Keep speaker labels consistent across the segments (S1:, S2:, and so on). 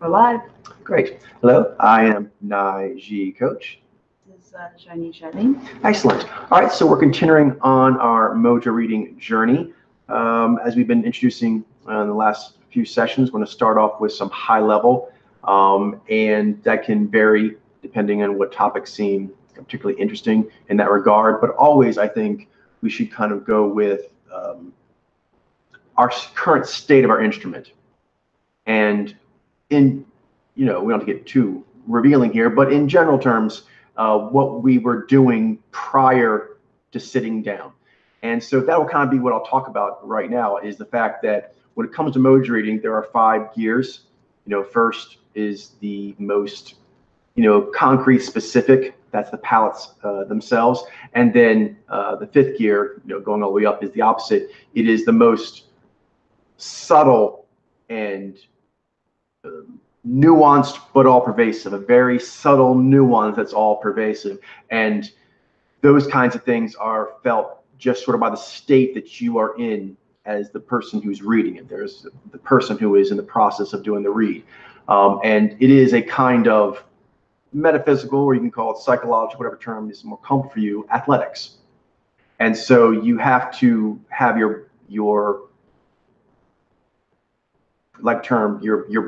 S1: We're live.
S2: Great. Hello, I am Nai Coach.
S1: This is Shani Shani.
S2: Excellent. All right, so we're continuing on our mojo reading journey. As we've been introducing in the last few sessions, we're going to start off with some high level, and that can vary depending on what topics seem particularly interesting in that regard. But always, I think we should kind of go with our current state of our instrument. And in, we don't have to get too revealing here, but in general terms, what we were doing prior to sitting down. And so that will kind of be what I'll talk about right now, is the fact that when it comes to mojo reading, there are 5 gears. First is the most, concrete specific. That's the palettes themselves. And then the 5th gear, going all the way up, is the opposite. It is the most subtle and nuanced but all pervasive, a very subtle nuance that's all pervasive. And those kinds of things are felt just sort of by the state that you are in as the person who's reading it. There's the person who is in the process of doing the read. And it is a kind of metaphysical, or you can call it psychological, whatever term is more comfortable for you, athletics. And so you have to have your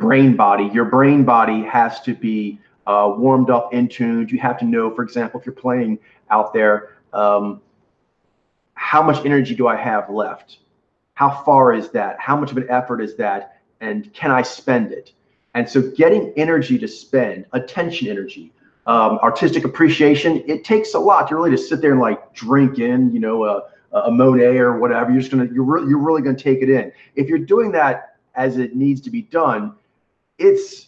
S2: brain body. Your brain body has to be warmed up, in tuned. You have to know, for example, if you're playing out there, how much energy do I have left? How far is that? How much of an effort is that? And can I spend it? And so getting energy to spend, attention energy, artistic appreciation, it takes a lot to really just sit there and like drink in, a Monet or whatever. You're really gonna take it in. If you're doing that as it needs to be done, it's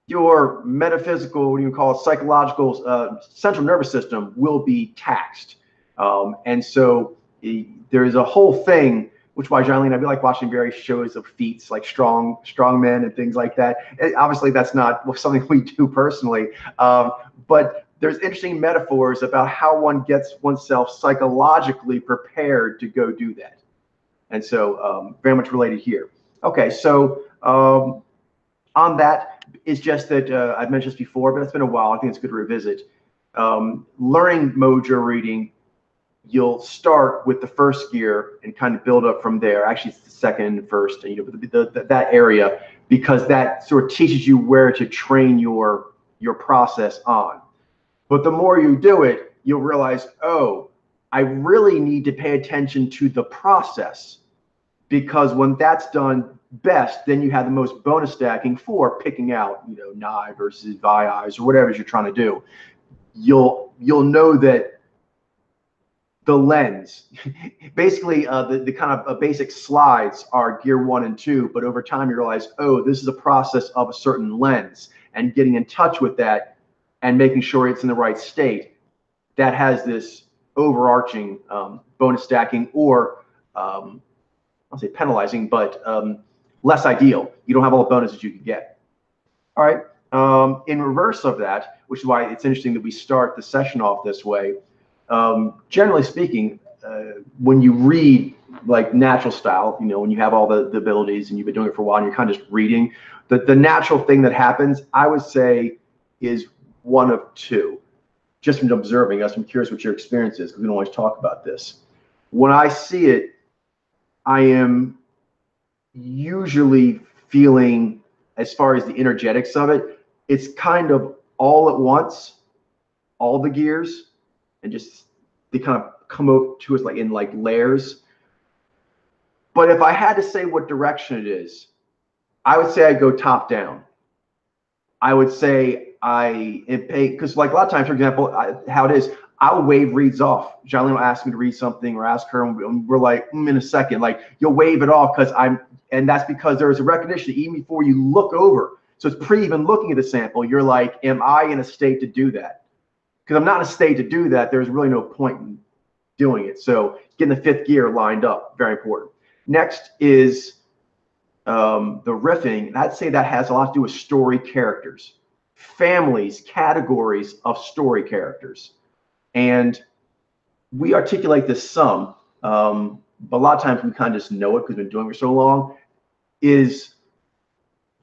S2: your metaphysical, what do you call it, psychological central nervous system will be taxed. And so there is a whole thing, which why Janine, I be like watching various shows of feats, like strong men and things like that. And obviously, that's not something we do personally, but there's interesting metaphors about how one gets oneself psychologically prepared to go do that. And so very much related here. Okay, so on that is just that I've mentioned this before, but it's been a while. I think it's good to revisit. Learning mojo reading, you'll start with the 1st gear and kind of build up from there. Actually, it's the 2nd, 1st, that area, because that sort of teaches you where to train your process on. But the more you do it, you'll realize, oh, I really need to pay attention to the process, because when that's done best, then you have the most bonus stacking for picking out, Nai versus Vi eyes or whatever you're trying to do. You'll know that the lens, basically the kind of basic slides are gear 1 and 2, but over time you realize, oh, this is a process of a certain lens, and getting in touch with that and making sure it's in the right state. That has this overarching bonus stacking, or I'll say penalizing, but less ideal. You don't have all the bonuses you can get. All right. In reverse of that, which is why it's interesting that we start the session off this way. Generally speaking, when you read like natural style, when you have all the abilities and you've been doing it for a while and you're kind of just reading, the natural thing that happens, I would say, is one of 2. Just from observing us, I'm curious what your experience is, because we don't always talk about this. When I see it, I am usually feeling, as far as the energetics of it, it's kind of all at once, all the gears, and just they kind of come up to us like in like layers. But if I had to say what direction it is, I would say I go top down. I would say because like a lot of times, for example, how it is, I'll wave reads off. Jolene will ask me to read something or ask her, and we're like, in a second, like you'll wave it off and that's because there is a recognition even before you look over. So it's pre even looking at the sample, you're like, am I in a state to do that? Because I'm not in a state to do that, there's really no point in doing it. So getting the 5th gear lined up, very important. Next is the riffing. And I'd say that has a lot to do with story characters, families, categories of story characters. And we articulate this some, but a lot of times we kind of just know it because we've been doing it for so long, is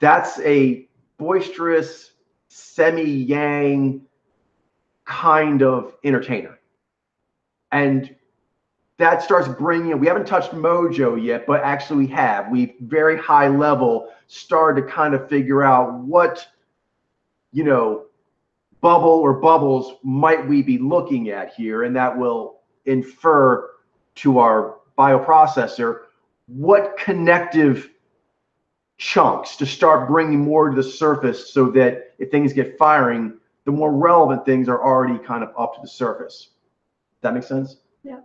S2: that's a boisterous, semi-yang kind of entertainer. And that starts bringing, we haven't touched mojo yet, but actually we have. We've very high level started to kind of figure out what, you know, bubble or bubbles might we be looking at here, and that will infer to our bioprocessor what connective chunks to start bringing more to the surface, so that if things get firing, the more relevant things are already kind of up to the surface. That makes sense?
S1: Yeah.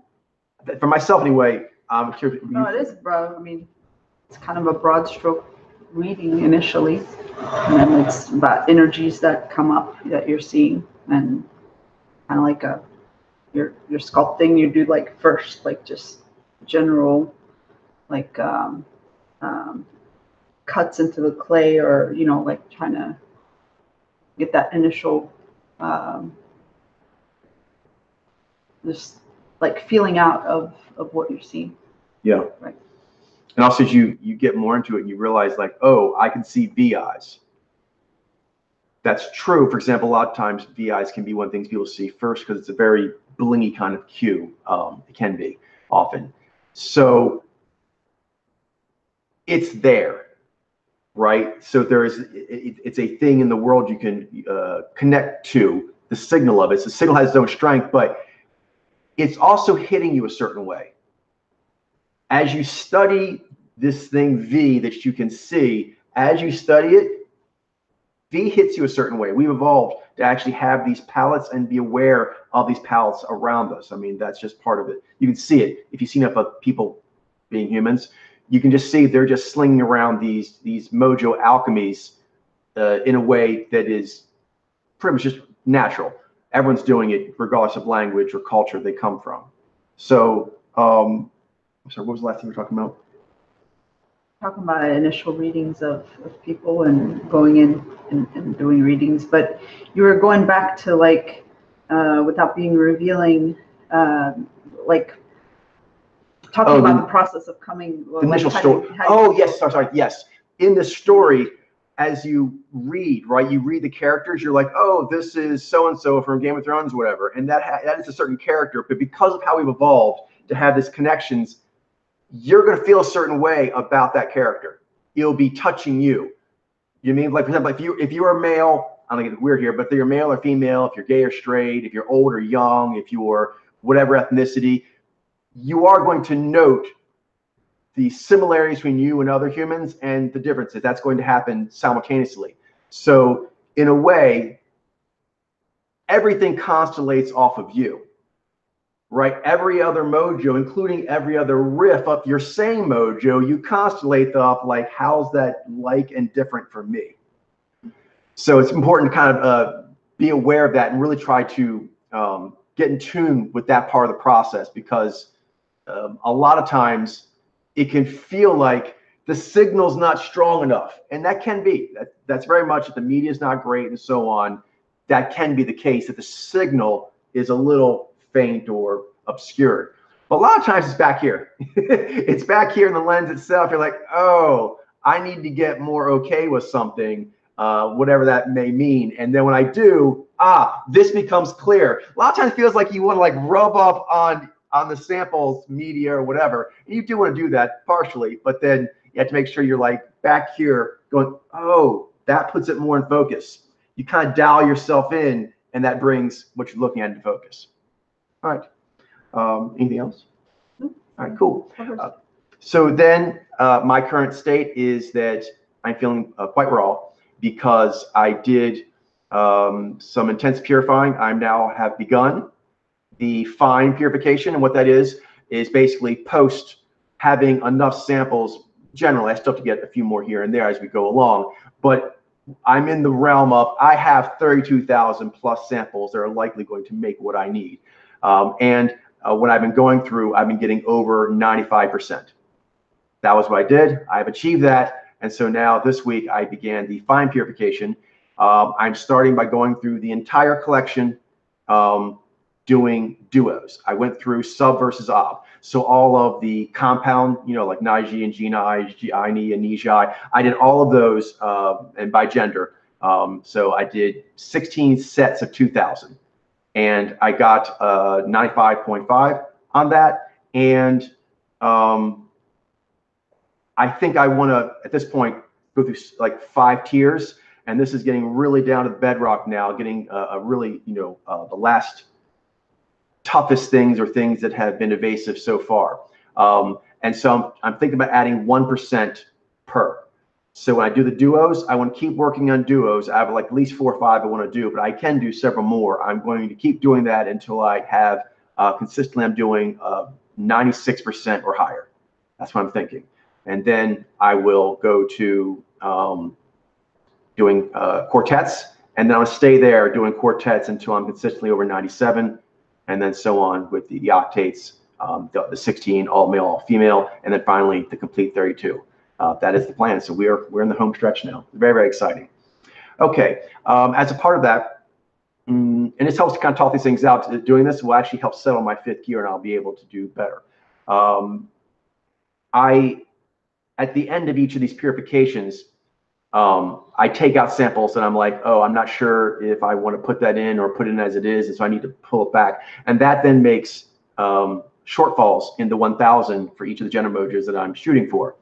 S2: For myself anyway, I'm curious.
S1: No, it is broad. I mean, it's kind of a broad stroke reading initially, and then it's about energies that come up that you're seeing, and kind of like you're sculpting. You do like first, like just general, like cuts into the clay, or you know, like trying to get that initial just like feeling out of what you're seeing.
S2: Yeah.
S1: Right.
S2: And also, as you get more into it, you realize like, oh, I can see VIs. That's true. For example, a lot of times VIs can be one of the things people see first because it's a very blingy kind of cue. It can be often. So it's there, right? So it's a thing in the world you can connect to the signal of it. So the signal has its own strength, but it's also hitting you a certain way. As you study this thing V that you can see, as you study it, V hits you a certain way. We've evolved to actually have these palettes and be aware of these palettes around us. I mean, that's just part of it. You can see it. If you've seen enough of people being humans, you can just see they're just slinging around these mojo alchemies in a way that is pretty much just natural. Everyone's doing it regardless of language or culture they come from. So, I'm sorry, what was the last thing we were talking about?
S1: Talking about initial readings of people and going in and doing readings, but you were going back to like, without being revealing, like talking about the process of coming.
S2: The initial story. Yes, sorry, yes. In the story, as you read, right, you read the characters, you're like, oh, this is so-and-so from Game of Thrones, whatever. And that is a certain character, but because of how we've evolved to have these connections, you're going to feel a certain way about that character. It'll be touching you. You mean, like, for example, if you're a male, I'm going to get weird here, but if you're male or female, if you're gay or straight, if you're old or young, if you're whatever ethnicity, you are going to note the similarities between you and other humans and the differences. That's going to happen simultaneously. So in a way, everything constellates off of you, right? Every other mojo, including every other riff up your same mojo, you constellate up like, how's that like and different for me? So it's important to kind of be aware of that and really try to get in tune with that part of the process, because a lot of times it can feel like the signal's not strong enough. And that can be. That's very much, if the media is not great and so on, that can be the case, that the signal is a little faint or obscured. But a lot of times it's back here. It's back here in the lens itself. You're like, oh, I need to get more okay with something, whatever that may mean. And then when I do, this becomes clear. A lot of times it feels like you want to like rub up on the samples, media or whatever. And you do want to do that partially, but then you have to make sure you're like back here going, oh, that puts it more in focus. You kind of dial yourself in, and that brings what you're looking at into focus. All right. Anything else? All right, cool. So then my current state is that I'm feeling quite raw, because I did some intense purifying. I now have begun the fine purification, and what that is basically post having enough samples. Generally, I still have to get a few more here and there as we go along, but I'm in the realm of, I have 32,000 plus samples that are likely going to make what I need. And when I've been going through, I've been getting over 95%. That was what I did. I've achieved that. And so now this week I began the fine purification. I'm starting by going through the entire collection, doing duos. I went through sub versus ob. So all of the compound, like Niji and Gina, Gini and Niji, I did all of those, and by gender. So I did 16 sets of 2,000, and I got 95.5 on that. And I think I want to, at this point, go through like 5 tiers. And this is getting really down to the bedrock now, getting a really, the last toughest things or things that have been evasive so far. And so I'm thinking about adding 1% per. So when I do the duos, I want to keep working on duos. I have like at least 4 or 5 I want to do, but I can do several more. I'm going to keep doing that until I have consistently, I'm doing 96% or higher. That's what I'm thinking. And then I will go to doing quartets, and then I'll stay there doing quartets until I'm consistently over 97, and then so on with the octates, the 16, all male, all female, and then finally the complete 32. That is the plan. So we're in the home stretch now. Very, very exciting. Okay, as a part of that, and this helps to kind of talk these things out. Doing this will actually help settle my 5th gear, and I'll be able to do better. At the end of each of these purifications, I take out samples and I'm like, oh, I'm not sure if I want to put that in or put it in as it is, and so I need to pull it back. And that then makes shortfalls in the 1,000 for each of the gender modules that I'm shooting for.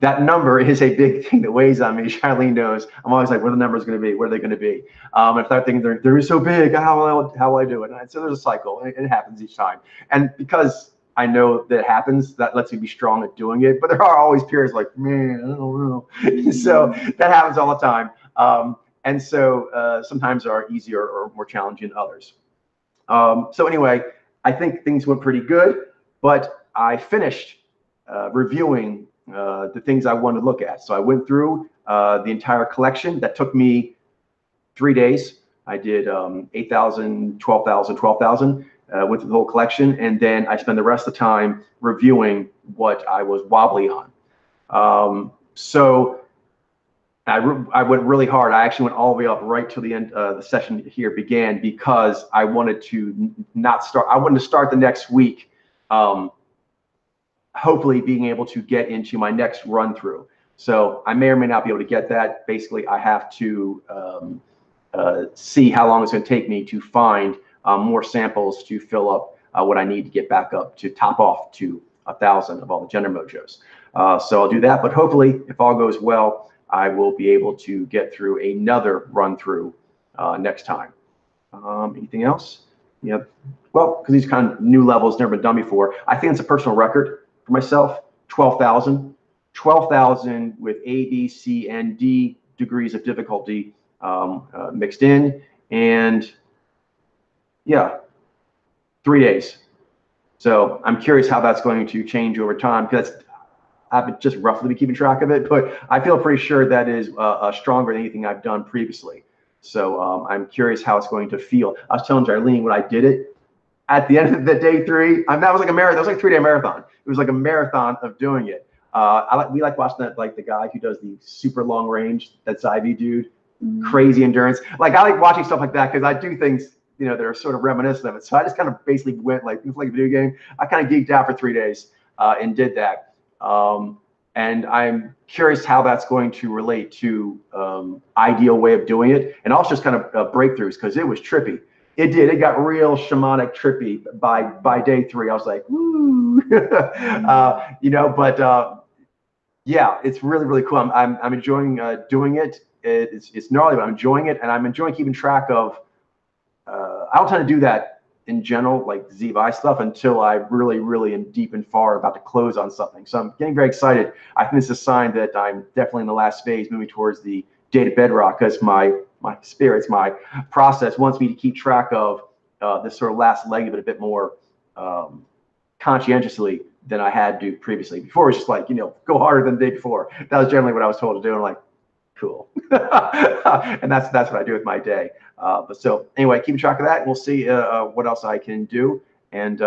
S2: That number is a big thing that weighs on me. Charlene knows. I'm always like, what are the numbers going to be? What are they going to be? And if I'm thinking they're so big, how will I do it? And so there's a cycle, and it happens each time. And because I know that it happens, that lets me be strong at doing it. But there are always periods like, man, I don't know. So that happens all the time. And so sometimes are easier or more challenging than others. So anyway, I think things went pretty good, but I finished reviewing the things I wanted to look at. So I went through the entire collection. That took me 3 days. I did 8,000, 12,000, 12,000. Went through the whole collection, and then I spent the rest of the time reviewing what I was wobbly on. So I went really hard. I actually went all the way up right till the end. The session here began because I wanted to not start. I wanted to start the next week, hopefully being able to get into my next run through. So I may or may not be able to get that. Basically, I have to see how long it's going to take me to find more samples to fill up what I need to get back up to top off to 1,000 of all the gender mojos. So I'll do that, but hopefully, if all goes well, I will be able to get through another run through next time. Anything else? Yeah. Well, because these kind of new levels never been done before. I think it's a personal record for myself. 12,000, 12,000 with A, B, C, and D degrees of difficulty mixed in, and yeah, 3 days. So I'm curious how that's going to change over time, because I've been just roughly been keeping track of it, but I feel pretty sure that is stronger than anything I've done previously. So I'm curious how it's going to feel. I was telling Jarlene when I did it at the end of the day 3. That was like a marathon. That was like a 3-day marathon. It was like a marathon of doing it. We like watching that, like the guy who does the super long range, that Ivy dude, crazy endurance. Like I like watching stuff like that because I do things, that are sort of reminiscent of it. So I just kind of basically went like a video game. I kind of geeked out for 3 days and did that. And I'm curious how that's going to relate to ideal way of doing it, and also just kind of breakthroughs, because it was trippy. It got real shamanic trippy by day 3. I was like, woo, but yeah, it's really, really cool. I'm enjoying doing it. It's gnarly, but I'm enjoying it, and I'm enjoying keeping track of. I don't tend to do that in general, like ZVI stuff, until I really am deep and far about to close on something. So I'm getting very excited. I think it's a sign that I'm definitely in the last phase, moving towards the data bedrock, because my spirits, my process wants me to keep track of this sort of last leg of it a bit more conscientiously than I had to previously. Before it was just like, go harder than the day before. That was generally what I was told to do. And I'm like, cool. And that's what I do with my day. But so anyway, keeping track of that, and we'll see what else I can do. And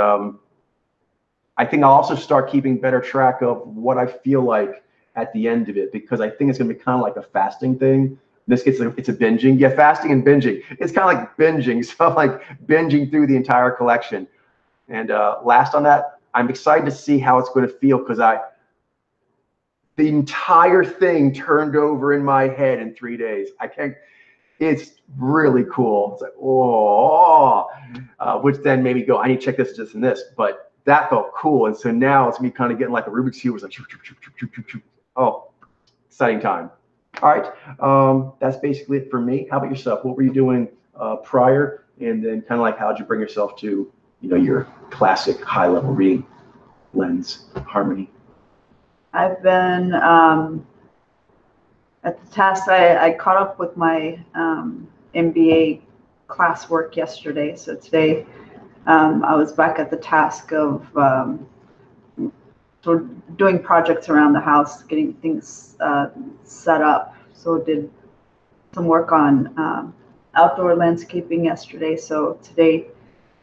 S2: I think I'll also start keeping better track of what I feel like at the end of it, because I think it's going to be kind of like a fasting thing. It's a binging. Yeah, fasting and binging. It's kind of like binging. So I'm like binging through the entire collection. And last on that, I'm excited to see how it's going to feel, because the entire thing turned over in my head in 3 days. I can't. It's really cool. It's like, oh, which then made me go, I need to check this, and this. But that felt cool. And so now it's me kind of getting like a Rubik's Cube. It's like, oh, exciting time. All right. That's basically it for me. How about yourself? What were you doing prior? And then kind of like, how'd you bring yourself to, your classic high level reading lens harmony?
S1: I've been at the task. I caught up with my MBA classwork yesterday. So today I was back at the task of doing projects around the house, getting things set up. So did some work on outdoor landscaping yesterday. So today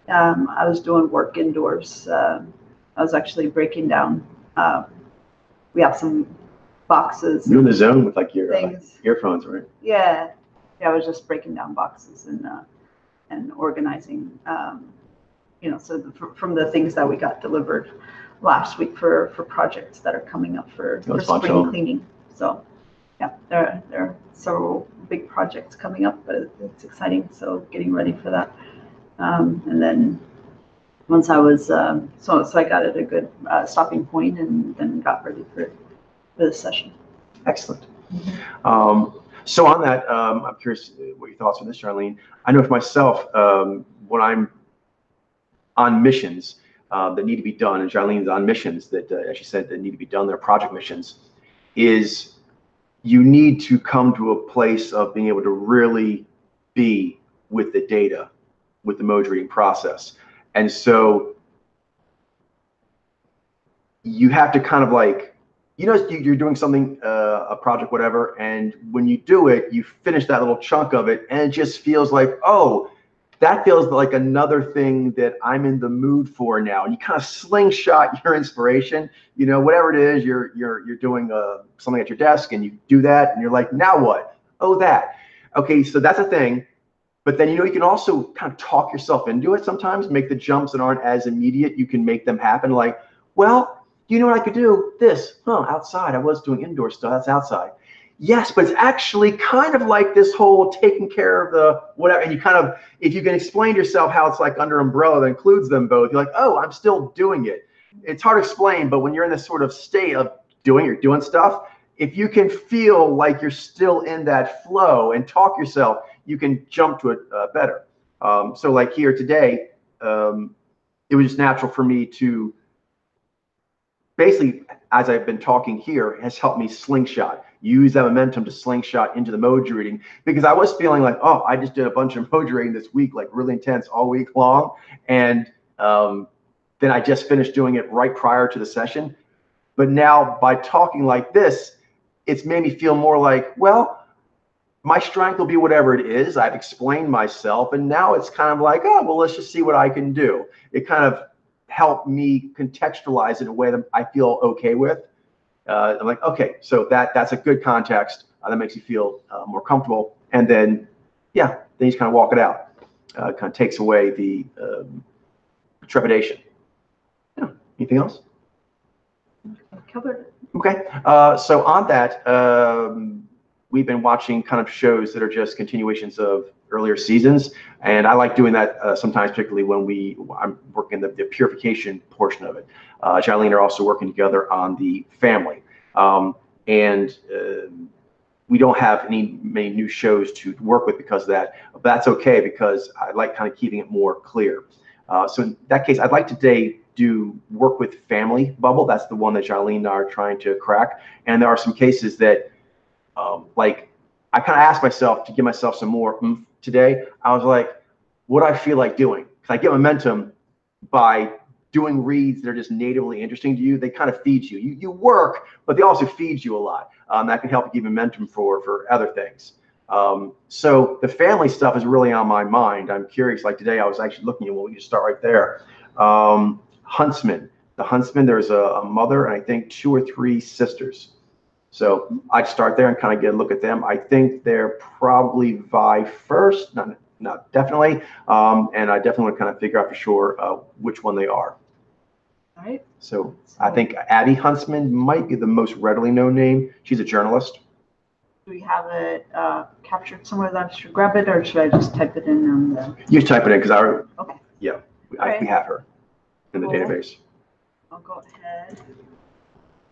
S1: I was doing work indoors. I was actually breaking down. We have some boxes.
S2: You're in the zone with like your earphones, right?
S1: Yeah. I was just breaking down boxes and organizing. So from the things that we got delivered last week for projects that are coming up for spring cleaning. So yeah, there are several big projects coming up, but it's exciting. So getting ready for that. And then once I was, so I got at a good stopping point, and then got ready for the session.
S2: Excellent. So on that, I'm curious what your thoughts on this, Charlene. I know for myself, when I'm on missions that need to be done, and Charlene's on missions that, as she said, that need to be done, they're project missions, is you need to come to a place of being able to really be with the data, with the mode reading process. And so you have to kind of like, you're doing something, a project, whatever, and when you do it, you finish that little chunk of it, and it just feels like, oh, that feels like another thing that I'm in the mood for now. You kind of slingshot your inspiration, whatever it is, you're doing something at your desk, and you do that, and you're like, now what? Oh, that. Okay, so that's a thing. But then, you can also kind of talk yourself into it sometimes, make the jumps that aren't as immediate. You can make them happen. Like, well, you know what I could do? This, outside. I was doing indoor stuff. That's outside. Yes, but it's actually kind of like this whole taking care of the whatever. And you kind of, if you can explain to yourself how it's like under umbrella that includes them both, you're like, oh, I'm still doing it. It's hard to explain, but when you're in this sort of state of doing stuff, if you can feel like you're still in that flow and talk yourself, you can jump to it better. So like here today, it was just natural for me to basically, as I've been talking here, has helped me slingshot, use that momentum to slingshot into the mode reading, because I was feeling like, oh, I just did a bunch of mode reading this week, like really intense all week long. And then I just finished doing it right prior to the session. But now by talking like this, it's made me feel more like, well, my strength will be whatever it is. I've explained myself, and now it's kind of like, oh, well, let's just see what I can do. It kind of helped me contextualize it in a way that I feel okay with. I'm like, okay, so that's a good context. That makes you feel more comfortable. And then, yeah, then you just kind of walk it out. Kind of takes away the trepidation. Yeah. Anything else?
S1: Covered.
S2: Okay. So on that, we've been watching kind of shows that are just continuations of earlier seasons, and I like doing that sometimes, particularly when I'm working the purification portion of it. Charlene are also working together on the family, and we don't have many new shows to work with because of that. But that's okay, because I like kind of keeping it more clear. So in that case, I'd like today do work with family bubble. That's the one that Charlene and I are trying to crack, and there are some cases that like I kind of asked myself to give myself some more oomph today. I was like, what do I feel like doing? Because I get momentum by doing reads that are just natively interesting to you. They kind of feed you. You work, but they also feed you a lot. That can help you give momentum for other things. So the family stuff is really on my mind. I'm curious, like today I was actually looking at, well, we just start right there. Huntsman. The Huntsman, there's a mother and I think 2 or 3 sisters. So I'd start there and kind of get a look at them. I think they're probably vie first, not definitely. And I definitely want to kind of figure out for sure which one they are.
S1: All right.
S2: So I think Abby Huntsman might be the most readily known name. She's a journalist.
S1: Do we have it captured somewhere that I should grab it, or should I just type it in on the?
S2: You type it in because
S1: Okay.
S2: Yeah, we
S1: Right.
S2: have her in the
S1: Cool.
S2: database.
S1: I'll go ahead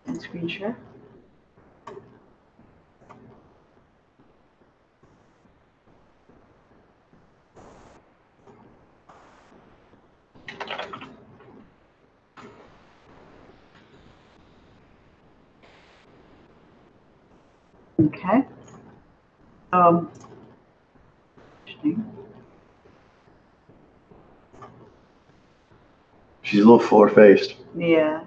S1: and screen share. Okay. Interesting.
S2: She's a little fuller faced.
S1: Yeah.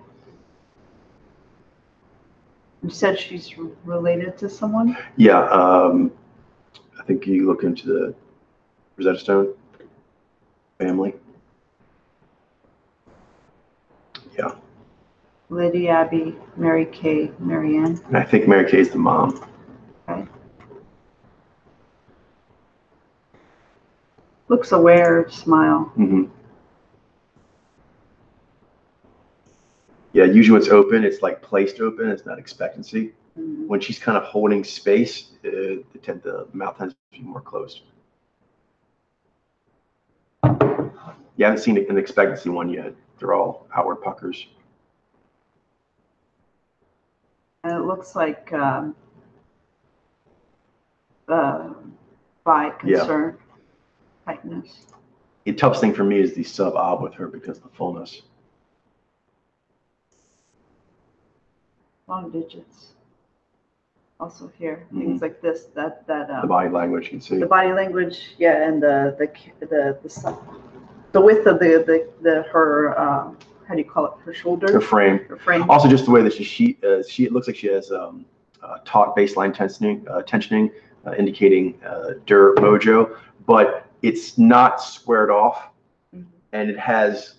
S1: You said she's related to someone?
S2: Yeah, I think you look into the Rosetta Stone family. Yeah.
S1: Lydia, Abby, Mary Kay, Marianne.
S2: And I think Mary Kay's the mom.
S1: Okay. Looks aware, smile.
S2: Mm-hmm. Yeah, usually when it's open, it's like placed open. It's not expectancy.
S1: Mm-hmm.
S2: When she's kind of holding space, the mouth tends to be more closed. You haven't seen an expectancy one yet. They're all outward puckers.
S1: And it looks like by concern, tightness.
S2: The toughest thing for me is the sub-ob with her because of the fullness.
S1: Long digits. Also here,
S2: Mm-hmm.
S1: things like this, the
S2: body language, you can see.
S1: The body language, yeah, and the width of her how do you call it? Her shoulder.
S2: Her frame.
S1: Her frame.
S2: Also, just the way that she it looks like she has taut baseline tensioning, indicating der mojo, but it's not squared off,
S1: mm-hmm.
S2: and it has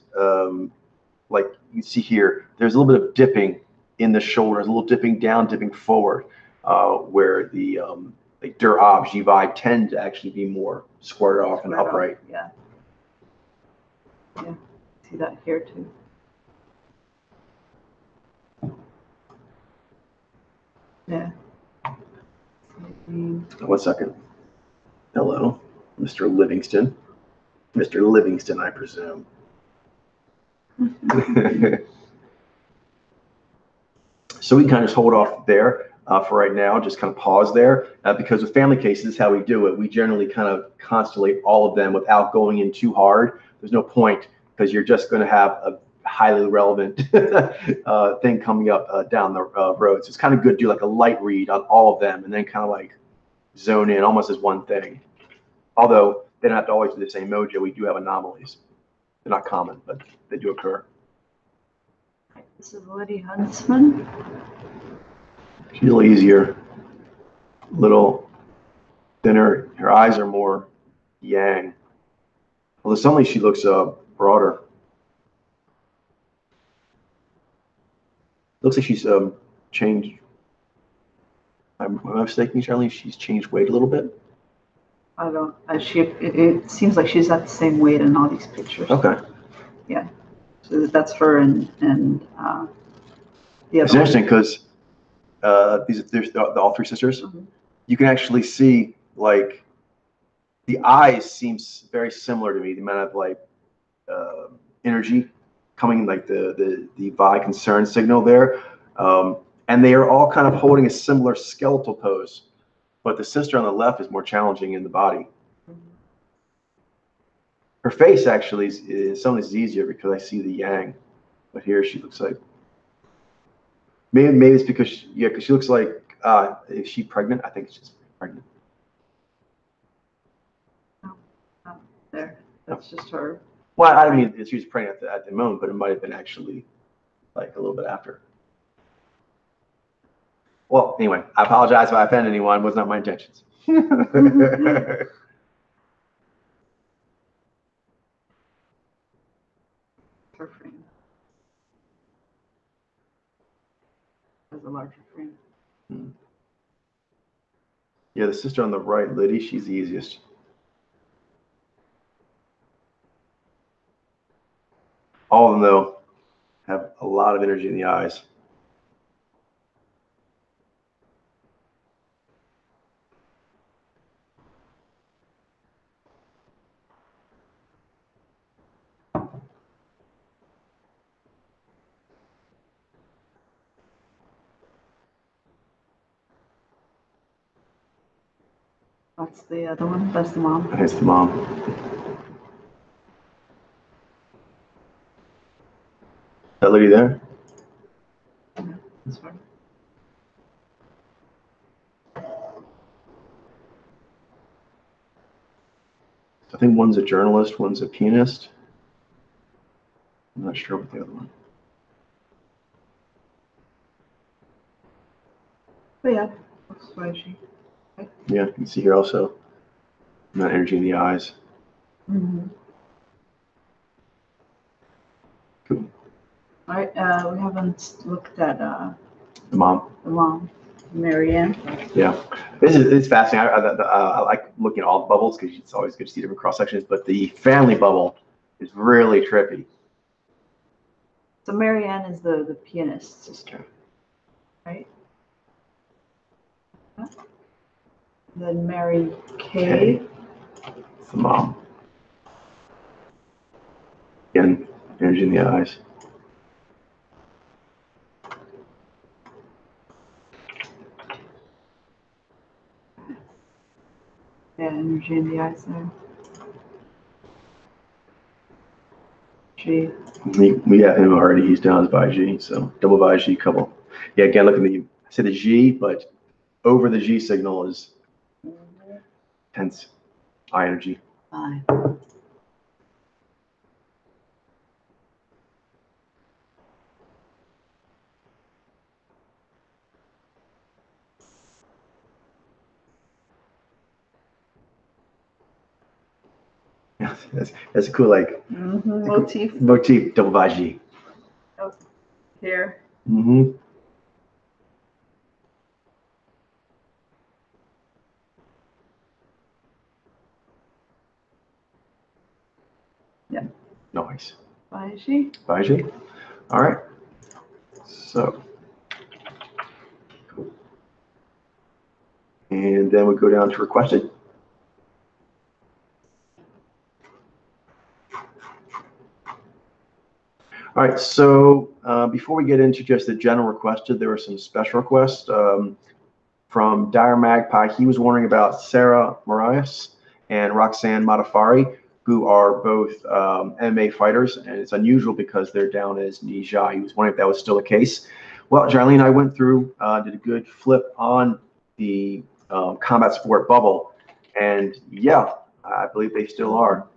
S2: like you see here. There's a little bit of dipping in the shoulders, a little dipping down, dipping forward, where the like der ob, vibe tend to actually be more squared off and upright.
S1: Yeah. Yeah. See that here too. Yeah.
S2: 1 second. Hello, Mr. Livingston. Mr. Livingston, I presume. So we can kind of just hold off there for right now, just kind of pause there, because with family cases, how we do it, we generally kind of constellate all of them without going in too hard. There's no point because you're just going to have a highly relevant thing coming up down the road. So it's kind of good to do like a light read on all of them and then kind of like zone in almost as one thing. Although they don't have to always be the same mojo, we do have anomalies. They're not common, but they do occur.
S1: This is Lydia Huntsman.
S2: She's a little easier, a little thinner. Her eyes are more yang. Although suddenly she looks broader. Looks like she's changed. Am I mistaken, Charlene? She's changed weight a little bit.
S1: I don't. It seems like she's at the same weight in all these pictures.
S2: Okay.
S1: Yeah. So that's her and the other.
S2: It's interesting because there's all three sisters.
S1: Mm-hmm.
S2: You can actually see like the eyes seems very similar to me. The amount of like energy coming, like the vi concern signal there, and they are all kind of holding a similar skeletal pose. But the sister on the left is more challenging in the body. Mm-hmm. Her face actually is some of this is easier because I see the yang, but here she looks like maybe it's because because she looks like is she pregnant? I think she's pregnant.
S1: No, there. That's just her.
S2: Well, I don't mean she was pregnant at the moment, but it might have been actually like a little bit after. Well, anyway, I apologize if I offended anyone. It was not my intentions.
S1: Her frame has a larger frame.
S2: Hmm. Yeah, the sister on the right, Liddy, she's the easiest. All of them, though, have lot of energy in the eyes.
S1: That's the other one. That's the mom.
S2: That's the mom. That lady there?
S1: Yeah, that's right.
S2: I think one's a journalist, one's a pianist. I'm not sure what the other one.
S1: But yeah, that's why she.
S2: Yeah, you can see here also. Not energy in the eyes.
S1: Mm-hmm.
S2: Cool.
S1: All right, we haven't looked at
S2: The mom.
S1: the mom, Marianne.
S2: Yeah, it's fascinating. I like looking at all the bubbles because it's always good to see different cross sections. But the family bubble is really trippy.
S1: So Marianne is the pianist,
S2: Okay.
S1: right? Then Mary Kay.
S2: It's the mom. Again, energy in the eyes.
S1: Yeah, energy in the eyes there. G.
S2: We have him already. He's down as by G, so double by G couple. Yeah, again, look at the, I said the G, but over the G signal is tense eye energy.
S1: Fine.
S2: Yeah, that's a cool like
S1: Motif
S2: double by G.
S1: here.
S2: Mm-hmm.
S1: Yeah.
S2: Nice.
S1: Baiji.
S2: By G. All right. So, cool. And then we go down to requested. All right, so before we get into just the general requested, there were some special requests from Dire Magpie. He was wondering about Sarah Marias and Roxanne Modafari, who are both MMA fighters, and it's unusual because they're down as Nijai. He was wondering if that was still the case. Well, Jarlene and I went through, did a good flip on the combat sport bubble, and yeah, I believe they still are.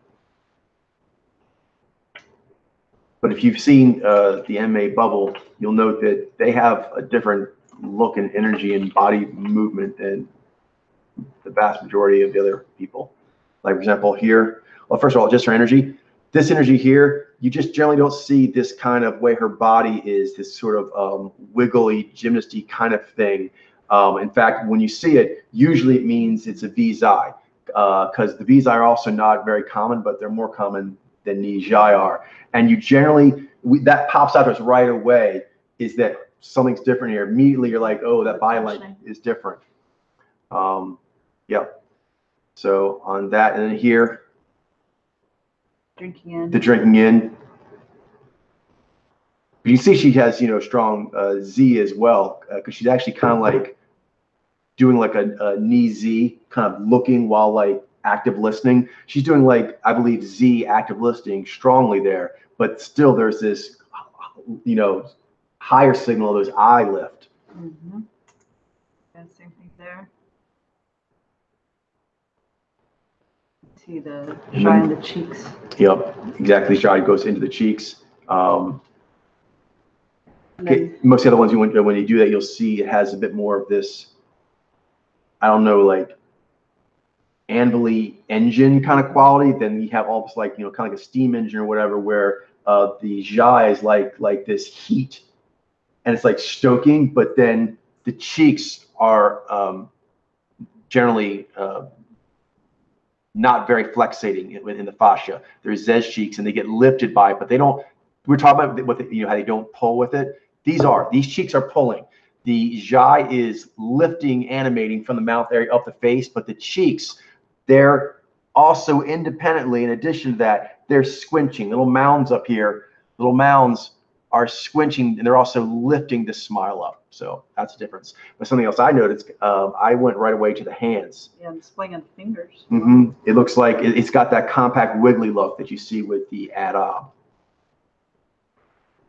S2: But if you've seen the MMA bubble, you'll note that they have a different look and energy and body movement than the vast majority of the other people. Like, for example, here, well, first of all, just her energy. This energy here, you just generally don't see this kind of way her body is, this sort of wiggly, gymnasty kind of thing. In fact, when you see it, usually it means it's a Vizai, because the Vizai are also not very common, but they're more common than Nijai are. And you generally, that pops out to us right away, is that something's different here. Immediately you're like, oh, that body line is different. Yeah. So on that, and then here,
S1: Drinking in.
S2: the drinking in. You can see she has, strong Z as well, because she's actually kind of like doing like a knee Z, kind of looking while like active listening. She's doing like, I believe, Z active listening strongly there, but still there's this, higher signal of those eye lift.
S1: Mm-hmm. And same thing there. See the shy in the cheeks.
S2: Yep, exactly. Shy goes into the cheeks. Most of the other ones, when you do that, you'll see it has a bit more of this, I don't know, like anvil-y engine kind of quality. Then you have almost like, kind of like a steam engine or whatever, where the Jai is like this heat, and it's like stoking, but then the cheeks are generally not very flexating in the fascia. They're Zez cheeks, and they get lifted by it, but they don't we're talking about what how they don't pull with it. These cheeks are pulling. The Jai is lifting, animating from the mouth area up the face, but the cheeks, they're also independently, in addition to that, they're squinching. Little mounds up here, little mounds are squinching, and they're also lifting the smile up. So that's the difference. But something else I noticed, I went right away to the hands.
S1: Yeah, I'm displaying on the fingers.
S2: It looks like it's got that compact, wiggly look that you see with the ad-ob.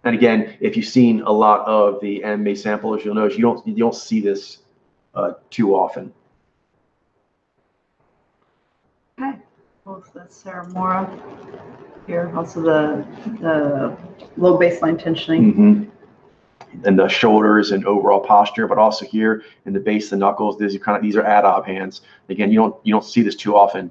S2: And again, if you've seen a lot of the anime samples, you'll notice you don't see this too often.
S1: Okay, well, that's Sarah Mora here. Also the low baseline tensioning.
S2: And the shoulders and overall posture, but also here in the base of the knuckles, these are ad-ob hands. Again, you don't see this too often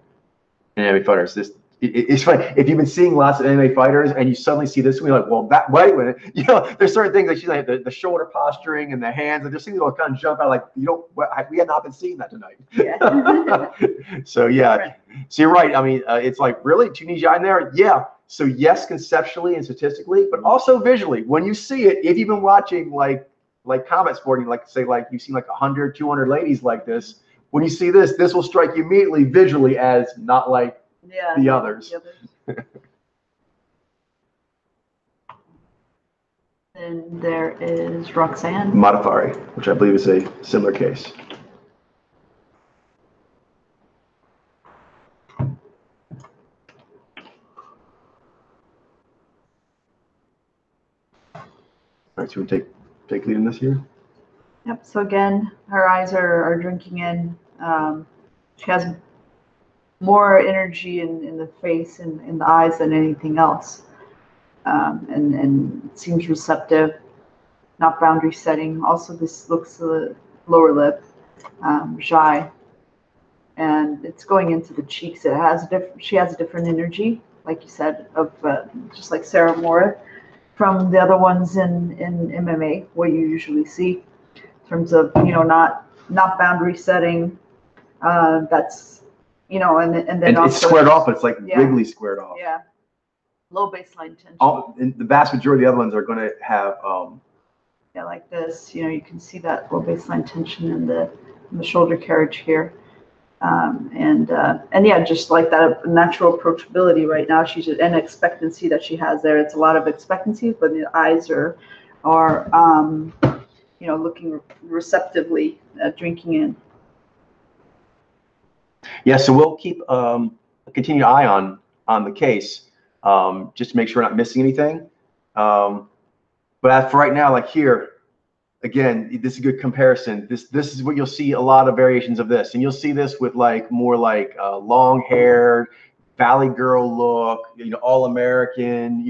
S2: in anime fighters. It's funny if you've been seeing lots of anime fighters and you suddenly see this one, you're like, well, wait a minute. There's certain things like she's like the shoulder posturing and the hands, and there's things that'll kind of jump out like we have not been seeing that tonight. Yeah. So yeah, right. So you're right. I mean, it's like, really, Tunisia in there? Yeah. So yes, conceptually and statistically, but also visually. When you see it, if you've been watching like combat sporting, like say like you've seen like 100, 200 ladies like this, when you see this will strike you immediately visually as not like the others.
S1: And there is Roxanne
S2: Modifari, which I believe is a similar case. All right, so we take lead in this here.
S1: Yep. So again, her eyes are drinking in. She has more energy in the face and in the eyes than anything else, and seems receptive, not boundary setting. Also, this looks the lower lip, shy, and it's going into the cheeks. She has a different energy, like you said, of just like Sarah Mora from the other ones in MMA, what you usually see in terms of not boundary setting. That's and then
S2: also, it's squared off, but it's like wiggly squared off.
S1: Yeah, low baseline tension.
S2: And the vast majority of the other ones are going to have
S1: like this. You can see that low baseline tension in the shoulder carriage here, and yeah, just like that natural approachability right now. She's an expectancy that she has there. It's a lot of expectancy, but the eyes are looking receptively, drinking in.
S2: Yeah, so we'll keep a continued eye on the case, just to make sure we're not missing anything. But for right now, like here, again, this is a good comparison. This is what you'll see a lot of variations of this, and you'll see this with more long-haired Valley Girl look, all American,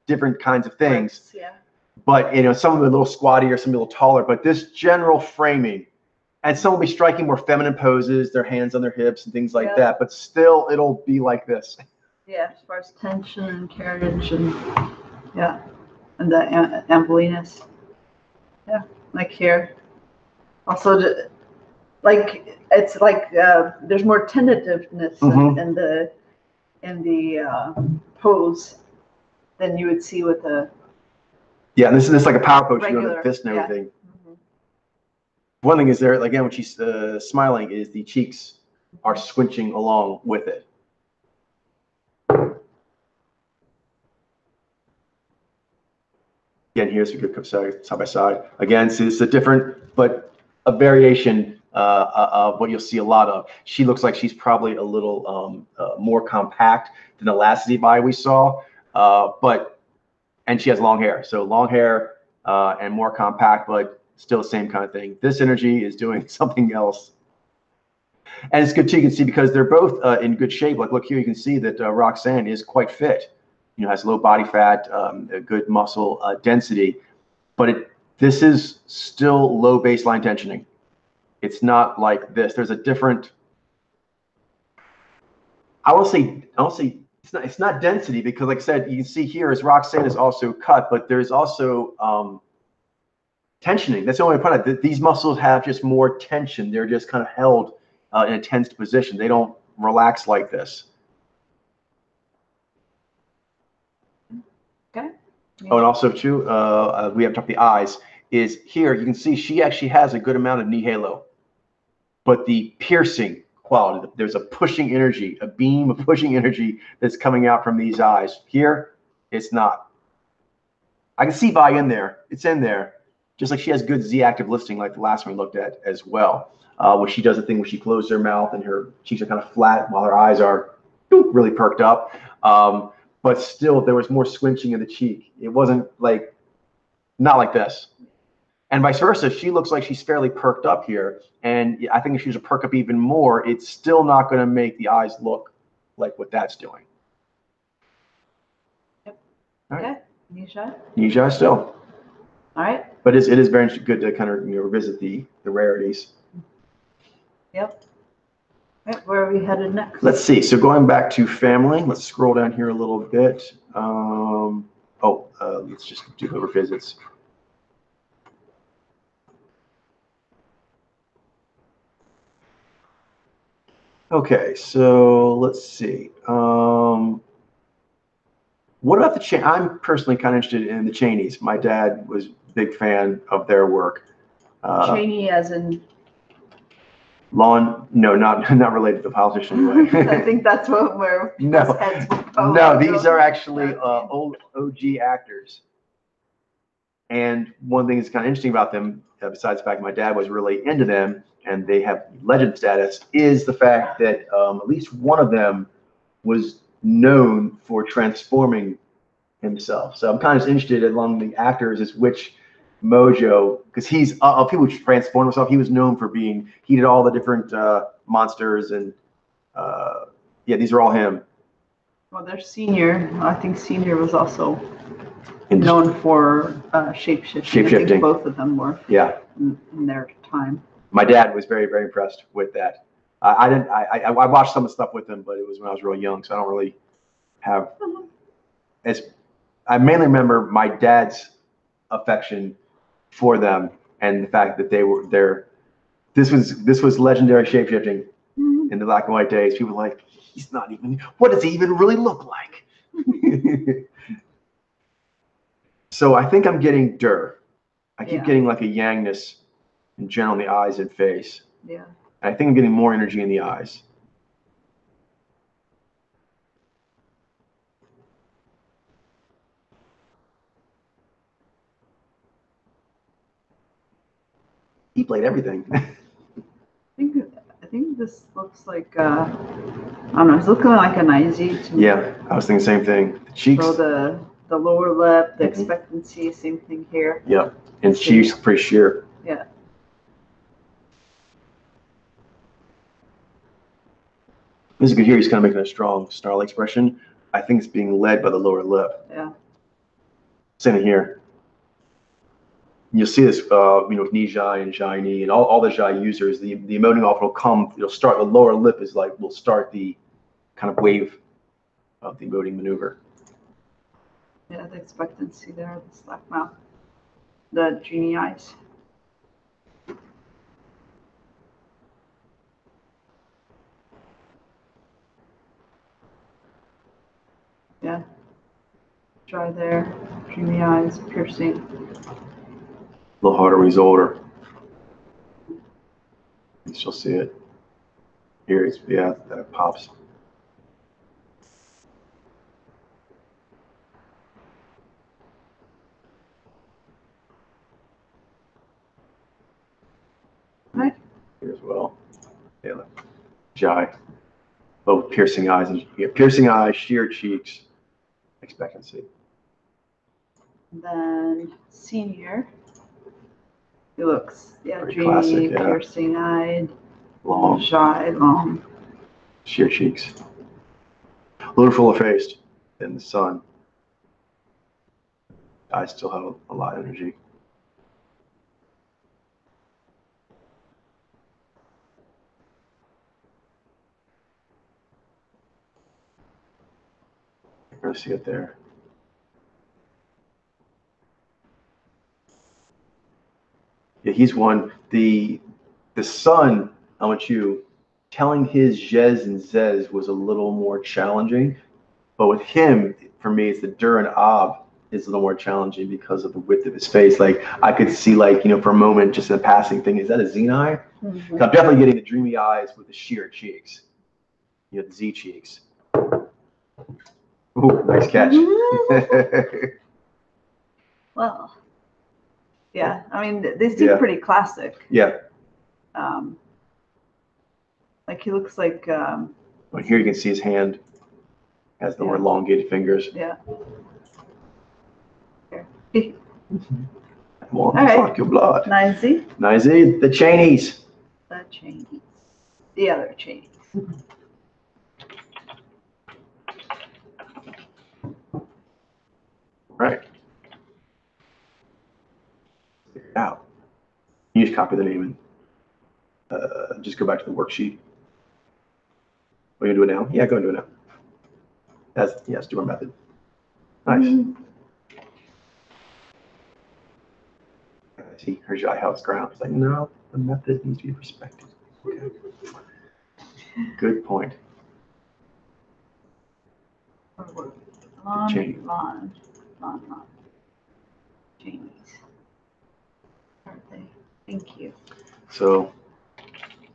S2: different kinds of things.
S1: Yeah.
S2: But some of them a little squattier, some a little taller. But this general framing. And some will be striking more feminine poses, their hands on their hips and things like that. But still, it'll be like this.
S1: Yeah, as far as tension and carriage and and the ambulyness. Yeah, like here. Also, it's like there's more tentativeness in the pose than you would see with a.
S2: Yeah, and this is like a power pose. You know, the fist and everything. Yeah. One thing is there, again, when she's smiling, is the cheeks are squinching along with it. Again, here's a good side by side. Again, so it's a different, but a variation of what you'll see a lot of. She looks like she's probably a little more compact than the last Zebai we saw, and she has long hair. So long hair and more compact, but still the same kind of thing. This energy is doing something else. And it's good too, you can see, because they're both in good shape. Like, look here, you can see that Roxanne is quite fit. Has low body fat, a good muscle density. But this is still low baseline tensioning. It's not like this. There's a different, I won't say it's not density, because like I said, you can see here is Roxanne is also cut, but there's also tensioning. That's the only way to put it. These muscles have just more tension. They're just kind of held in a tensed position. They don't relax like this.
S1: Okay.
S2: Oh, and also too, we have to talk the eyes. Is here you can see she actually has a good amount of knee halo, but the piercing quality, there's a pushing energy, a beam of pushing energy that's coming out from these eyes. Here, it's not. I can see Vi in there. It's in there. Just like she has good Z-active listing like the last one we looked at as well, where she does a thing where she closes her mouth and her cheeks are kind of flat while her eyes are really perked up. But still, there was more squinching in the cheek. It wasn't like, not like this. And vice versa, she looks like she's fairly perked up here. And I think if she was to perk up even more, it's still not going to make the eyes look like what that's doing.
S1: Yep.
S2: All right.
S1: Okay. Nisha.
S2: Nisha still.
S1: All right.
S2: But it is very good to kind of revisit the rarities.
S1: Yep. All right, where are we headed next?
S2: Let's see. So going back to family, let's scroll down here a little bit. Let's just do whoever visits. Okay, so let's see. What about the Chan? I'm personally kind of interested in the Cheneys. My dad was a big fan of their work.
S1: Cheney, as in
S2: No, not related to the politician anyway.
S1: I think that's what where
S2: No,
S1: heads will go.
S2: no, these are actually old OG actors. And one thing that's kind of interesting about them, besides the fact my dad was really into them and they have legend status, is the fact that at least one of them was known for transforming himself. So I'm kind of interested along the actors as which Mojo, because he's people who transform himself. He was known for he did all the different monsters and these are all him.
S1: Well, there's Senior. I think Senior was also known for shape-shifting. I think both of them were. Yeah. In their time.
S2: My dad was very, very impressed with that. I watched some of the stuff with him, but it was when I was really young, so I don't really have I mainly remember my dad's affection for them and the fact that they were there. This was legendary shapeshifting in the black and white days. People were like, he's not even, what does he even really look like? So I think I'm getting I keep getting like a yangness in general in the eyes and face.
S1: Yeah.
S2: I think I'm getting more energy in the eyes. He played everything.
S1: I think this looks like I don't know. It's looking like an IZ to me.
S2: Yeah, I was thinking the same thing. The cheeks.
S1: So the lower lip, the expectancy, same thing here.
S2: Yep, and cheeks pretty sheer.
S1: Yeah.
S2: As you can hear, he's kind of making a strong snarl expression. I think it's being led by the lower lip.
S1: Yeah.
S2: Same here. You'll see this, with Nijai and Jaini and all the Jai users. The emoting off will come. It'll start. The lower lip will start the kind of wave of the emoting maneuver.
S1: Yeah, the expectancy there, the slack mouth, the genie eyes. Yeah. Dry there, dreamy eyes, piercing.
S2: A little harder when he's older. You still see it. Here it's, that pops.
S1: Right.
S2: Here as well. Yeah, Jai. Both piercing eyes and piercing eyes, sheer cheeks, expectancy.
S1: And then Senior. He looks,
S2: very
S1: dreamy,
S2: classic,
S1: piercing eyed,
S2: long,
S1: shy, long,
S2: sheer cheeks, a little fuller faced in the sun. Eyes still have a lot of energy. You're gonna see it there. Yeah, he's one. The son, I want you telling his Jez and Zez was a little more challenging, but with him, for me, it's the Dur and Ab is a little more challenging because of the width of his face. Like I could see, like, you know, for a moment, just a passing thing, is that a Z eye?
S1: Mm-hmm.
S2: I'm definitely getting the dreamy eyes with the sheer cheeks. You know, the Z cheeks. Ooh, nice catch.
S1: Well, yeah. I mean, they seem pretty classic.
S2: Yeah.
S1: Like he looks like.
S2: Well, here you can see his hand has the more elongated fingers.
S1: Yeah. Here.
S2: All right. Fuck your blood.
S1: Nicey.
S2: Nicey. The Chinese.
S1: The Chinese. The other Chinese.
S2: Right. Figure it out. You just copy the name and just go back to the worksheet. Are you gonna do it now? Yeah, go and do it now. That's, yes, do our method. Nice.
S1: Mm-hmm.
S2: See, here's your eye how it's ground. It's like, no, the method needs to be respected. Okay. Good point.
S1: Chinese. Aren't they? Thank you.
S2: So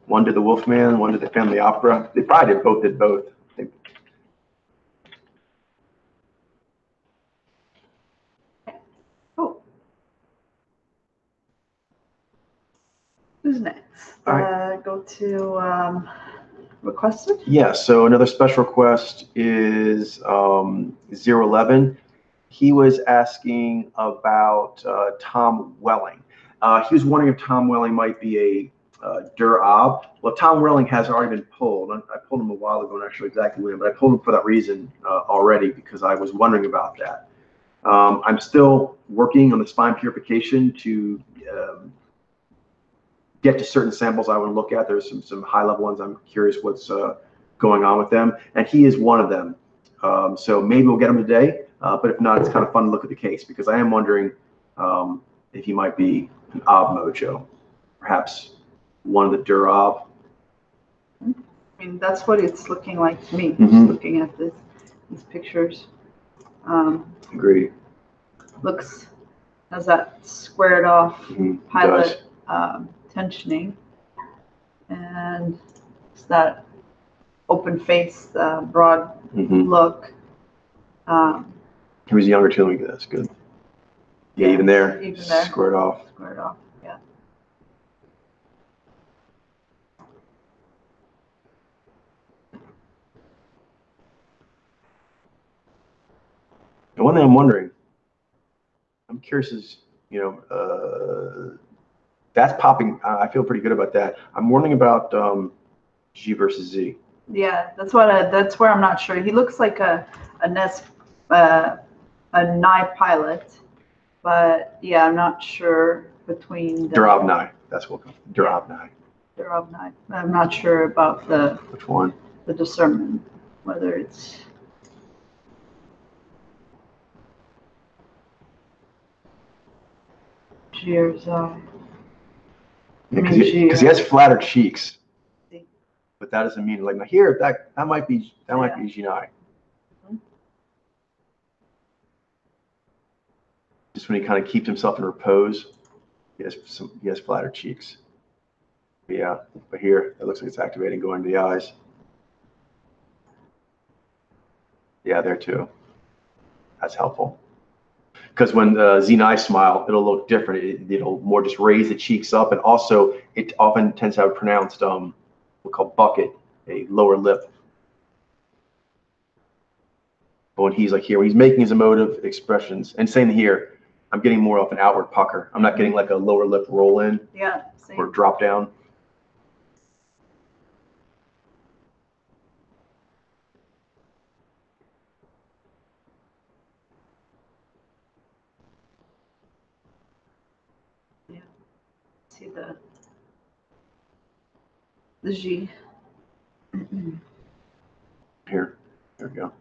S2: one did the Wolfman, one did the Family Opera. They probably did both.
S1: Oh. Who's next?
S2: All right.
S1: Go to requested.
S2: Yeah, so another special request is 011. He was asking about Tom Welling. He was wondering if Tom Welling might be a Durab. Well, Tom Welling has already been pulled. I pulled him a while ago, not sure exactly when, but I pulled him for that reason already because I was wondering about that. I'm still working on the spine purification to get to certain samples I want to look at. There's some high level ones. I'm curious what's going on with them, and he is one of them. So maybe we'll get him today, but if not, it's kind of fun to look at the case because I am wondering if he might be an Ob Mojo, perhaps one of the Durab.
S1: I mean, that's what it's looking like to me.
S2: Mm-hmm.
S1: Just looking at these pictures.
S2: Agree.
S1: Looks has that squared off pilot tensioning, and it's that open face, broad look.
S2: He was younger too. That's good. Yeah, even there, squared off.
S1: Squared off. Yeah.
S2: The one thing I'm wondering, I'm curious is, that's popping. I feel pretty good about that. I'm wondering about G versus Z.
S1: Yeah, that's where I'm not sure. He looks like a Nye pilot, but yeah, I'm not sure between the
S2: Durab Nye. That's what Durab Nye.
S1: Durab Nye. I'm not sure about
S2: which one?
S1: The discernment, whether it's G or Z.
S2: Because he has flatter cheeks, but that doesn't mean like here that might be Ginai. Just when he kind of keeps himself in repose, he has flatter cheeks. But yeah, but here it looks like it's activating, going to the eyes. Yeah, there too. That's helpful. Because when Zenai smile, it'll look different. It'll more just raise the cheeks up, and also it often tends to have a pronounced what we call bucket, a lower lip. But when he's like here, when he's making his emotive expressions, and same here, I'm getting more of an outward pucker. I'm not getting like a lower lip roll in,
S1: same.
S2: Or drop down.
S1: See the G.
S2: Here we go.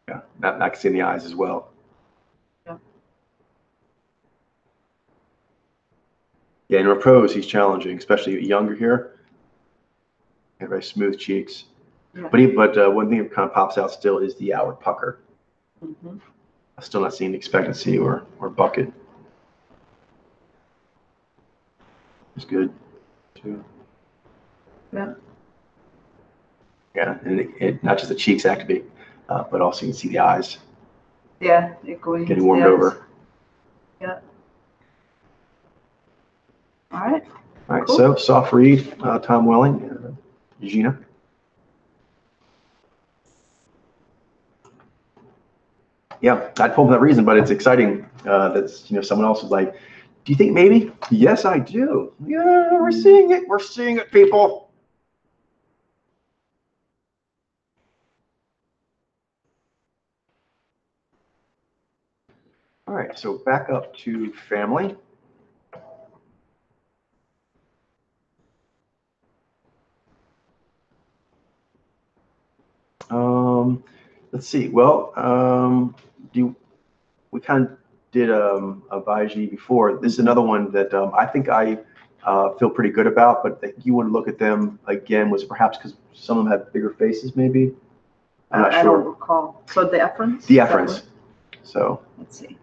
S2: Yeah, I can see in the eyes as well. Yeah, in repose, he's challenging, especially younger here. And very smooth cheeks. Yeah. But one thing that kind of pops out still is the outward pucker. Still not seeing expectancy or bucket. It's good too.
S1: Yeah.
S2: Yeah, and it not just the cheeks activate, but also you can see the eyes.
S1: Yeah, it going
S2: getting warmed over.
S1: Yeah. All right.
S2: All right.
S1: Cool.
S2: So soft read, Tom Welling, Gina. Yeah, I told him that reason, but it's exciting that someone else is like, "Do you think maybe?" Yes, I do. Yeah, we're seeing it. We're seeing it, people. All right, so back up to family. Let's see. Well, we kind of did a Baiji before. This is another one that I think I feel pretty good about, but I think you want to look at them again, was perhaps because some of them have bigger faces, maybe. I'm not
S1: I
S2: sure.
S1: don't recall. So the efferents?
S2: The efferents. So
S1: let's see.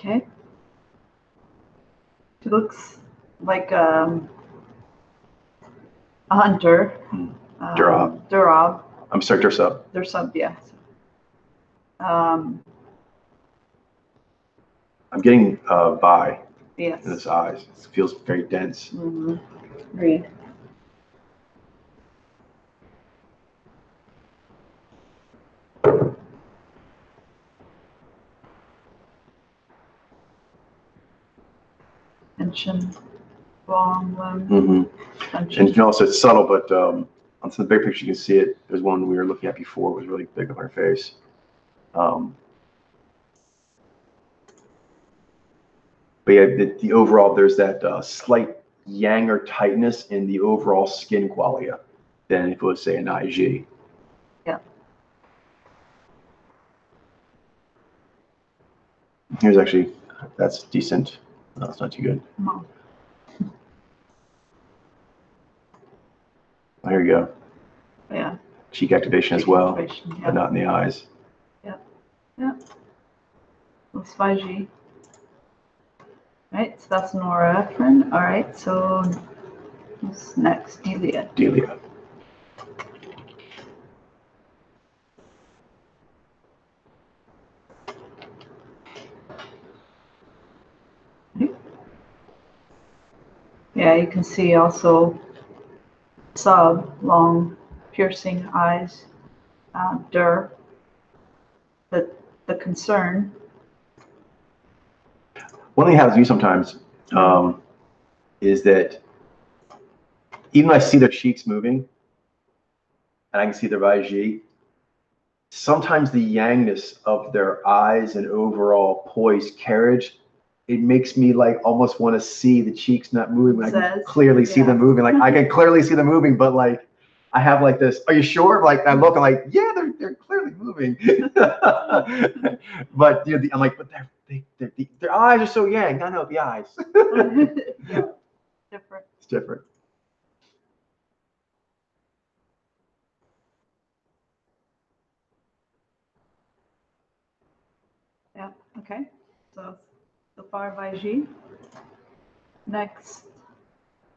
S1: Okay. It looks like a hunter.
S2: Durab.
S1: Durab.
S2: I'm sorry, Dursub.
S1: Dursub, yeah.
S2: I'm getting Vi
S1: Yes.
S2: in his eyes. It feels very dense.
S1: Mm-hmm. Read. Tension. Long one.
S2: Mm-hmm. And you can also, it's subtle, but on some of the big picture you can see it. There's one we were looking at before, was really big on her face. But yeah, the overall, there's that slight yang or tightness in the overall skin qualia than if it was, say, an IG.
S1: Yeah.
S2: Here's actually, that's decent. No, it's not too good.
S1: No.
S2: Oh, here you go.
S1: Yeah.
S2: Cheek activation as well, but not in the eyes.
S1: Yeah. Yeah. Looks 5G. Right, so that's norepinephrine. All right, so what's next? Delia.
S2: Delia.
S1: Yeah, you can see also long, piercing eyes. Der. The concern.
S2: One thing I have to do sometimes is that even though I see their cheeks moving and I can see their Vaigi, sometimes the yangness of their eyes and overall poised carriage, it makes me like almost want to see the cheeks not moving. I can clearly see them moving. Like I can clearly see them moving, but like I have like this, are you sure? Like I look, I'm like, yeah, they're clearly moving. But I'm like, but their eyes are so yang. I know the eyes.
S1: Yeah, different.
S2: It's different.
S1: Yeah, okay. So far Vaigi. Next,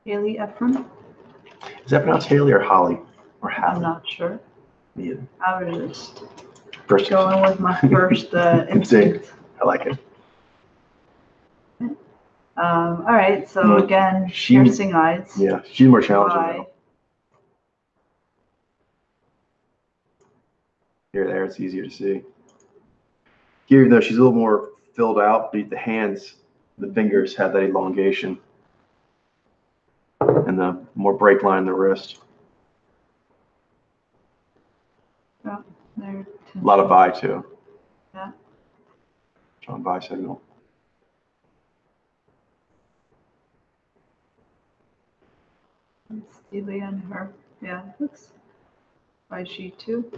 S1: Haley Ephraim.
S2: Is that pronounced Haley or Holly or Hallie?
S1: I'm not sure.
S2: Me either.
S1: I was just going with my first instinct.
S2: I like it.
S1: All right, so again, piercing eyes.
S2: Yeah, she's more challenging. Here, there, it's easier to see. Here, though, she's a little more filled out, but the hands, the fingers have that elongation. And the more break line in the wrist.
S1: Yeah, there.
S2: A lot of Vi, too.
S1: Yeah.
S2: Strong Vi signal.
S1: Delia and her. Yeah, looks Vaigi too.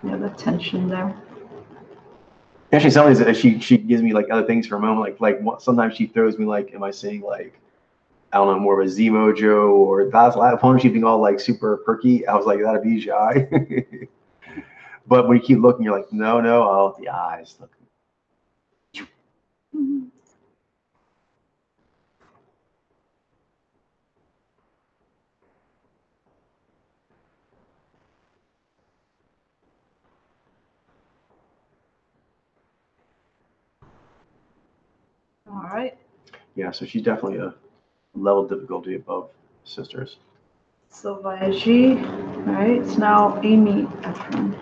S1: Yeah, the tension there.
S2: Actually, sometimes she gives me like other things for a moment. Sometimes she throws me like, am I saying like, I don't know, more of a Z mojo or that's a lot of opponents being all like super perky. I was like, that'd be shy. But when you keep looking, you're like, no, oh, the eyes. Look.
S1: Mm-hmm. All right.
S2: Yeah, so she's definitely a level of difficulty above sisters.
S1: Sylvagie. All right. It's now Amy Efron.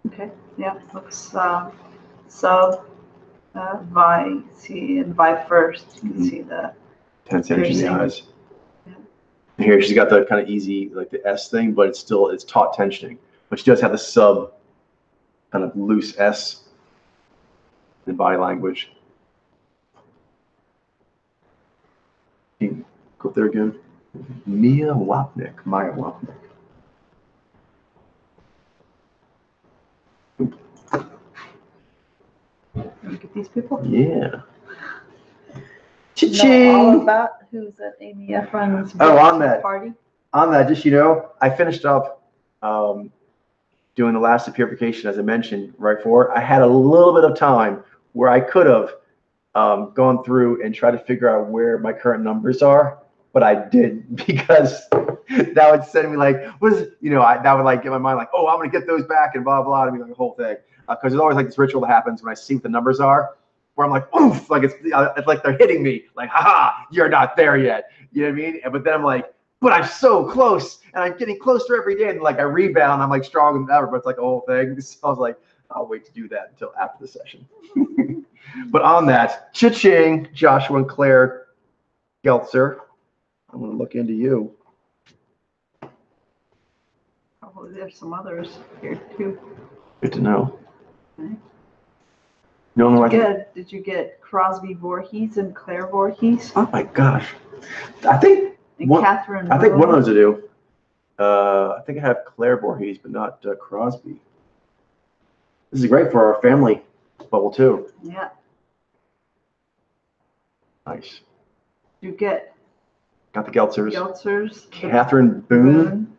S1: Okay. Yeah. Looks sub. Vi, see, and Vi first. You can see the
S2: Tense energy in the
S1: piercing.
S2: eyes.
S1: Yeah.
S2: And here she's got the kind of easy, like the S thing, but it's taut tensioning. But she does have the sub kind of loose S in body language. Go up there again. Maya Wapnick.
S1: Look at these people.
S2: Yeah.
S1: Know all about who's at Amy Efron's party.
S2: On that, just I finished up doing the last purification, as I mentioned right before. I had a little bit of time where I could have gone through and tried to figure out where my current numbers are, but I didn't because that would send me like, that would like get my mind like, oh, I'm gonna get those back and blah blah, and be like the whole thing. Because there's always like this ritual that happens when I see what the numbers are, where I'm like, oof, like it's like they're hitting me, like, haha, you're not there yet. You know what I mean? But then I'm like, but I'm so close, and I'm getting closer every day, and like I rebound, I'm like stronger than ever, but it's like a whole thing. So I was like, I'll wait to do that until after the session. But on that, cha-ching, Joshua and Claire Geltzer, I'm going to look into you.
S1: Probably there's some others here too.
S2: Good to know.
S1: Okay.
S2: No,
S1: Did you get Crosby Voorhees and Claire Voorhees?
S2: Oh my gosh. I think
S1: Catherine.
S2: I think one of those to do. I think I have Claire Voorhees, but not Crosby. This is great for our family bubble too.
S1: Yeah.
S2: Nice.
S1: You get.
S2: Got the Geltzers.
S1: Catherine
S2: Boone.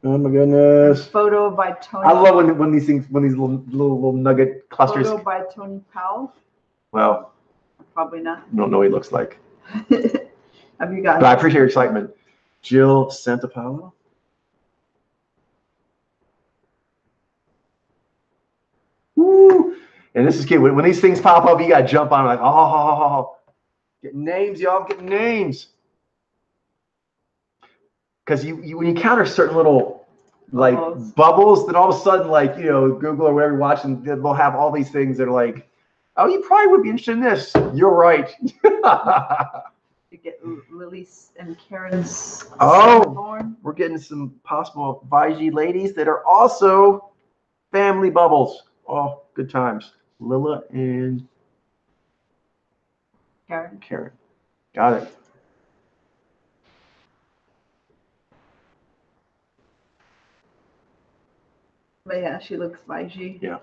S2: Oh my goodness.
S1: Photo by Tony.
S2: I love when these little nugget clusters.
S1: Photo by Tony Powell.
S2: Well,
S1: probably not.
S2: I don't know what he looks like.
S1: Have you got?
S2: But I appreciate your excitement. Jill Santapalo. Woo! And this is cute. When these things pop up, you gotta jump on like, oh, getting names, y'all, getting names. Because you when you encounter certain little like bubbles, then all of a sudden, like, Google or whatever you're watching, they'll have all these things that are like, oh, you probably would be interested in this. You're right.
S1: You get Lily's and Karen's.
S2: We're getting some possible Vaiji ladies that are also family bubbles. Oh, good times. Lila and Karen. Got it.
S1: But yeah, she looks Vaiji.
S2: Yeah.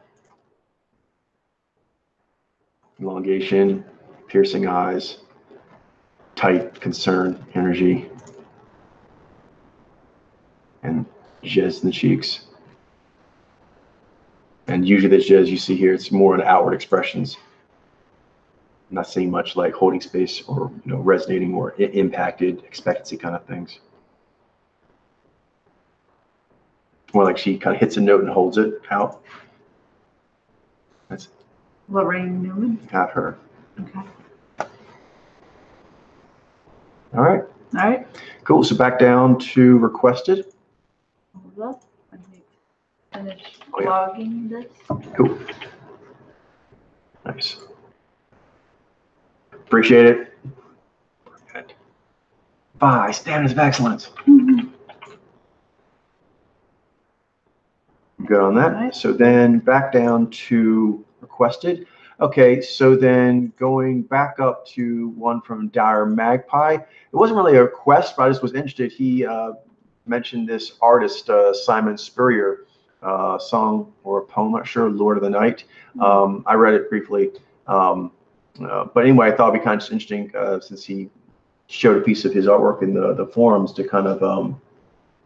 S2: Elongation, piercing eyes, tight, concern, energy, and jizz in the cheeks. And usually the jizz you see here, it's more in outward expressions. I'm not seeing much like holding space or resonating or impacted expectancy kind of things. More like she kind of hits a note and holds it out. That's
S1: Lorraine Newman.
S2: Not her.
S1: Okay.
S2: All right.
S1: All right.
S2: Cool. So back down to requested.
S1: Hold up. I need to finish logging this.
S2: Cool. Nice. Appreciate it. Good. Bye. Standards of excellence.
S1: Mm-hmm.
S2: Good on that. Right. So then back down to requested. Okay, so then going back up to one from Dire Magpie. It wasn't really a request, but I just was interested. He mentioned this artist, Simon Spurrier, song or a poem, I'm not sure, Lord of the Night. I read it briefly. But anyway, I thought it'd be kind of interesting since he showed a piece of his artwork in the forums to kind of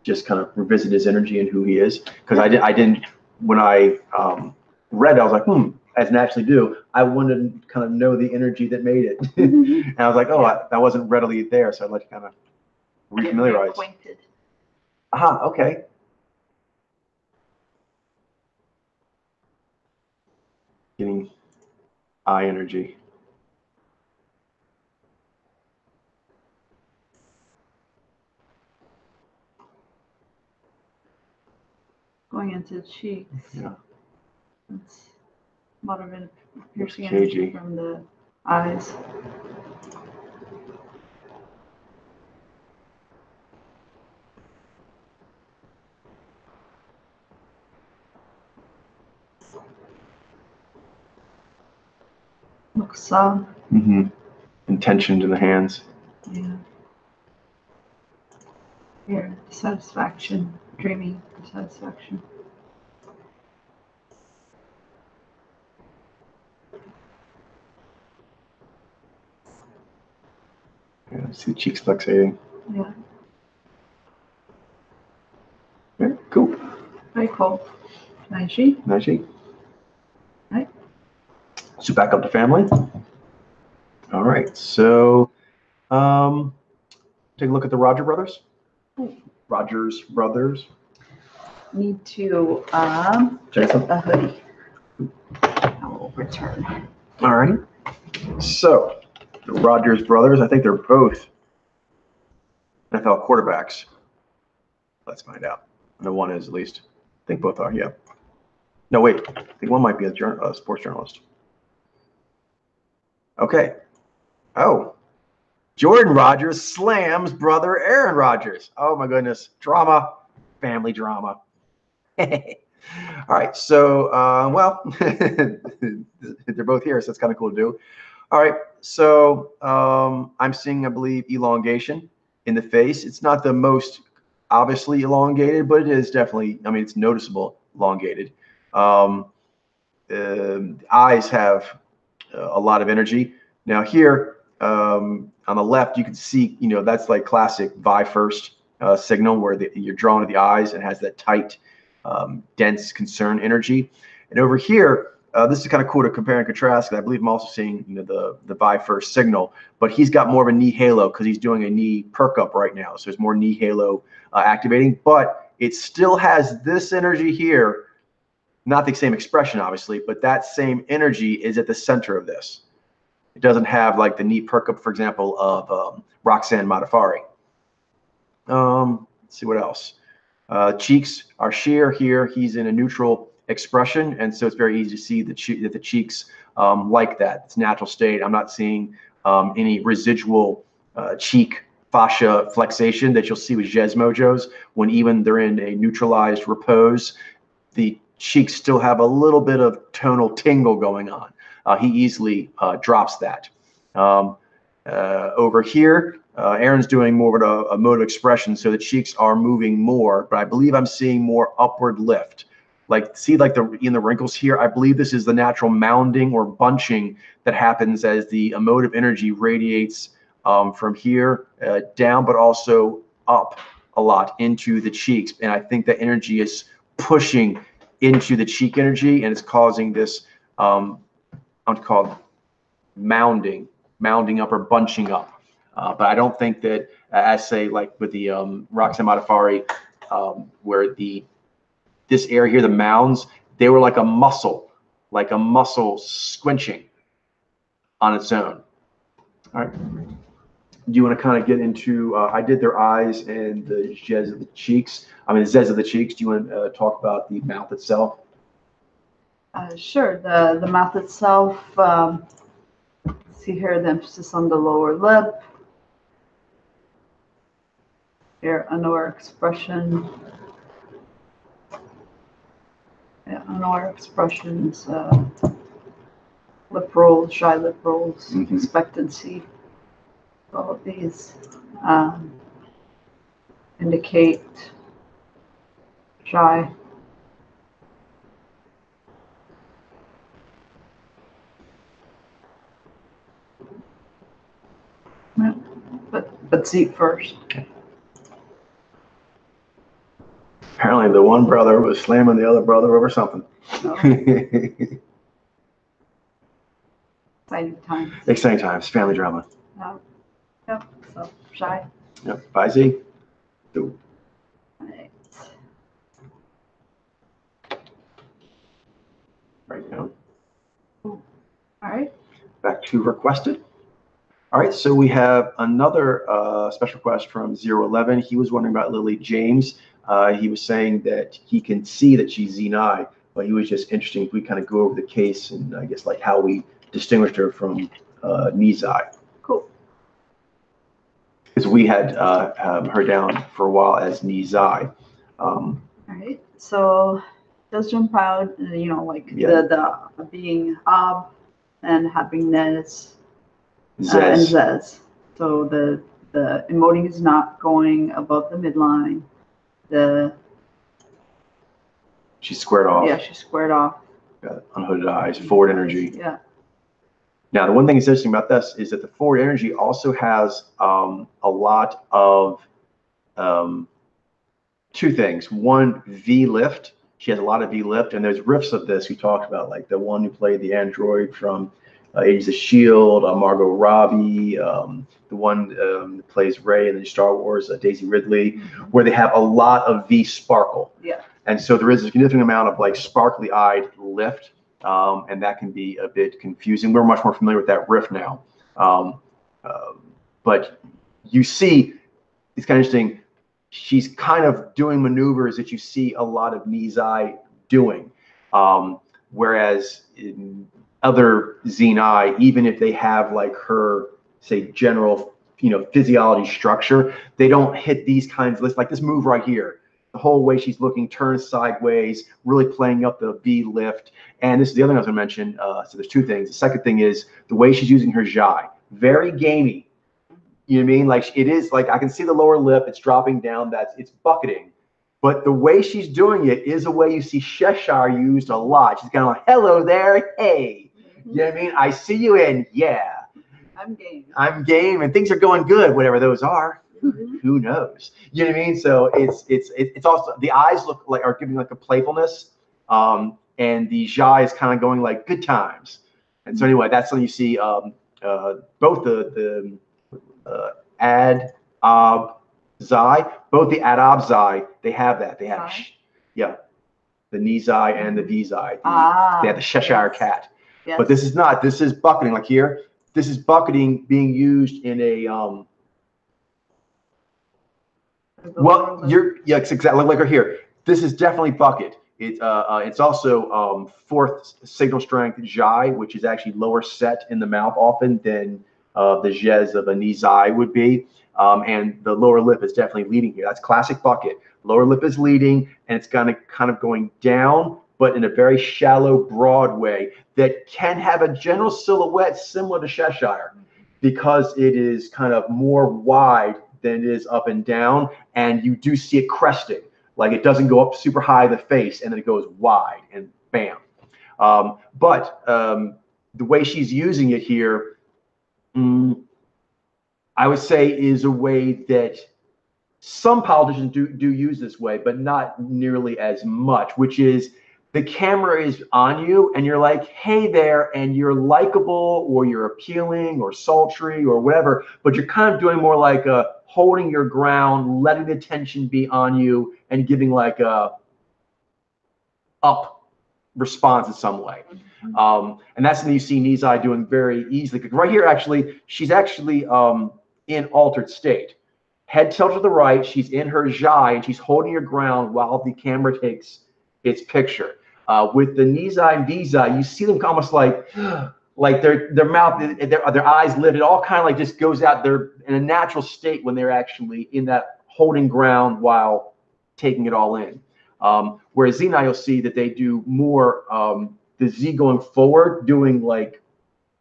S2: just kind of revisit his energy and who he is. Because I didn't, when I read it, I was like, as naturally do, I wanted to kind of know the energy that made it. And I was like, oh, that wasn't readily there, so I'd like to kind of refamiliarize. Aha, okay. Getting eye energy.
S1: Going into the cheeks.
S2: Yeah.
S1: It's a lot of it piercing
S2: cagey.
S1: energy from the eyes. Looks
S2: intentioned in the hands.
S1: Yeah. Here, satisfaction, dreaming, satisfaction.
S2: Yeah, see the cheeks fluctuating.
S1: Yeah.
S2: Very cool.
S1: Very cool. Naishi.
S2: Naishi.
S1: Right.
S2: So back up to family. All right. So take a look at the Roger brothers. Rogers brothers.
S1: Need to check the hoodie. I will return.
S2: All right. So the Rogers brothers, I think they're both NFL quarterbacks. Let's find out. I know one is at least. I think both are, yeah. No, wait. I think one might be a sports journalist. Okay. Oh. Jordan Rodgers slams brother Aaron Rodgers. Oh, my goodness. Drama. Family drama. All right. So, well, they're both here, so it's kind of cool to do. All right. So I'm seeing, I believe, elongation in the face. It's not the most obviously elongated, but it is definitely, I mean, it's noticeable elongated. Eyes have a lot of energy. Now here on the left, you can see, that's like classic vie first signal where you're drawn to the eyes and has that tight, dense concern energy. And over here, this is kind of cool to compare and contrast, because I believe I'm also seeing the vie first signal, but he's got more of a knee halo because he's doing a knee perk up right now. So there's more knee halo activating, but it still has this energy here. Not the same expression, obviously, but that same energy is at the center of this. It doesn't have like the knee perk up, for example, of Roxanne Modafari. Let's see what else. Cheeks are sheer here. He's in a neutral expression, and so it's very easy to see that the cheeks like that. It's natural state. I'm not seeing any residual cheek fascia flexation that you'll see with Jez Mojos when even they're in a neutralized repose. The cheeks still have a little bit of tonal tingle going on. He easily drops that. Over here, Aaron's doing more of a mode of expression, so the cheeks are moving more, but I believe I'm seeing more upward lift. Like, see, like in the wrinkles here, I believe this is the natural mounding or bunching that happens as the emotive energy radiates from here down, but also up a lot into the cheeks. And I think that energy is pushing into the cheek energy, and it's causing this called mounding up or bunching up. But I don't think that, as say like with the Roxanne Modafari, where this area here, the mounds, they were like a muscle squinching on its own. All right. Do you want to kind of get into, I did their eyes and the zez of the cheeks. I mean, the zez of the cheeks. Do you want to talk about the mouth itself?
S1: Sure. The mouth itself, see here the emphasis on the lower lip. Here, Honor expression. Yeah, Honor expressions, lip rolls, shy lip rolls, expectancy. All of these. indicate shy. Yeah, but seat first.
S2: Apparently, the one brother was slamming the other brother over something.
S1: No. Exciting times.
S2: Exciting times, family drama.
S1: Yep. So shy.
S2: Yep. Bye, Z. Do.
S1: Right.
S2: Right now.
S1: All right.
S2: Back to requested. All right, so we have another special request from 011. He was wondering about Lily James. He was saying that he can see that she's Xeni, but he was just interested if we kind of go over the case and I guess like how we distinguished her from Nizai.
S1: Cool.
S2: Because we had her down for a while as Nizai.
S1: All right. So does jump out, like the being Ab and having Nez. And Zez. So the emoting is not going above the midline.
S2: She's squared off.
S1: Yeah, she's squared off.
S2: Got unhooded eyes, forward energy.
S1: Yeah.
S2: Now, the one thing that's interesting about this is that the forward energy also has a lot of two things. One, V lift. She has a lot of V lift, and there's riffs of this we talked about, like the one who played the android from Agents of S.H.I.E.L.D., Margot Robbie, the one that plays Rey in the Star Wars, Daisy Ridley, where they have a lot of V sparkle.
S1: Yeah.
S2: And so there is a significant amount of like sparkly-eyed lift, and that can be a bit confusing. We're much more familiar with that riff now. But you see, it's kind of interesting, she's kind of doing maneuvers that you see a lot of Nizai doing. Whereas in other Xeni, even if they have like her, say, general, physiology structure, they don't hit these kinds of lists, like this move right here. The whole way she's looking, turns sideways, really playing up the V lift. And this is the other thing I was going to mention. So there's two things. The second thing is the way she's using her Jai. Very gamey. You know what I mean? Like it is like I can see the lower lip. It's dropping down. It's bucketing. But the way she's doing it is a way you see Cheshire used a lot. She's kind of like, hello there, hey. You know what I mean? I see you and yeah.
S1: I'm game.
S2: I'm game and things are going good, whatever those are. Who knows? You know what I mean? So it's also the eyes are giving like a playfulness, and the Jai is kind of going like good times. And so anyway, that's when you see both the Ad Ob Zai, both the Ad Ob Zai, they have that. They have the Nizai and the Vizai. They have the Cheshire cat. Yes. But this is not. This is bucketing. Like here, this is bucketing being used in a well, it's exactly like right here. This is definitely bucket. It's also fourth signal strength Jai, which is actually lower set in the mouth often than the Jez of a Nizai would be. And the lower lip is definitely leading here. That's classic bucket. Lower lip is leading, and it's kind of going down, but in a very shallow, broad way that can have a general silhouette similar to Cheshire because it is kind of more wide than it is up and down, and you do see it cresting. Like it doesn't go up super high in the face, and then it goes wide, and bam. But the way she's using it here, I would say is a way that some politicians do use this way, but not nearly as much, which is the camera is on you and you're like, hey there, and you're likable or you're appealing or sultry or whatever, but you're kind of doing more like holding your ground, letting the tension be on you and giving like a up response in some way. And that's something you see Nizai doing very easily. Right here, actually, she's actually in altered state. Head tilted to the right, she's in her Jai, and she's holding her ground while the camera takes its picture. With the Nizai and Vizai, you see them almost like their mouth, their eyes lit. It all kind of like just goes out. They're in a natural state when they're actually in that holding ground while taking it all in. Whereas Xeni, you'll see that they do more the Z going forward, doing like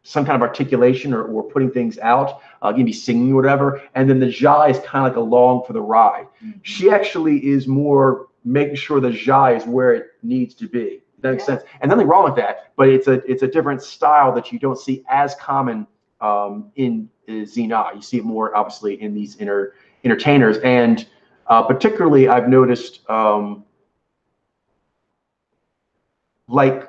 S2: some kind of articulation or putting things out, maybe singing or whatever. And then the jai is kind of like along for the ride. She actually is more making sure the jai is where it needs to be. That makes sense. And nothing wrong with that, but it's a different style that you don't see as common in Xinai. You see it more obviously in these entertainers. And particularly I've noticed like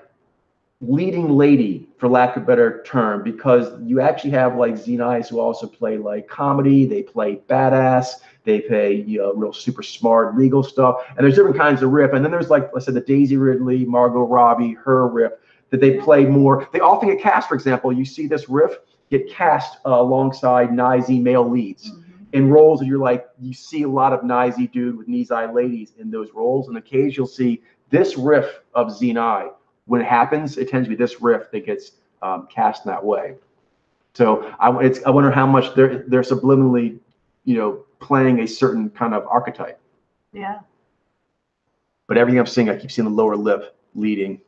S2: leading lady, for lack of a better term, because you actually have like Xenais who also play like comedy, they play badass, they play real super smart legal stuff, and there's different kinds of riff. And then there's like I said, the Daisy Ridley, Margot Robbie, her riff that they play more. They often get cast, for example, you see this riff get cast alongside Nizai male leads in roles that you're like, you see a lot of Nizai dude with Nizai ladies in those roles, and occasionally you'll see this riff of Xenai. When it happens, it tends to be this riff that gets cast in that way. So I wonder how much they're subliminally, playing a certain kind of archetype.
S1: Yeah.
S2: But everything I'm seeing, I keep seeing the lower lip leading.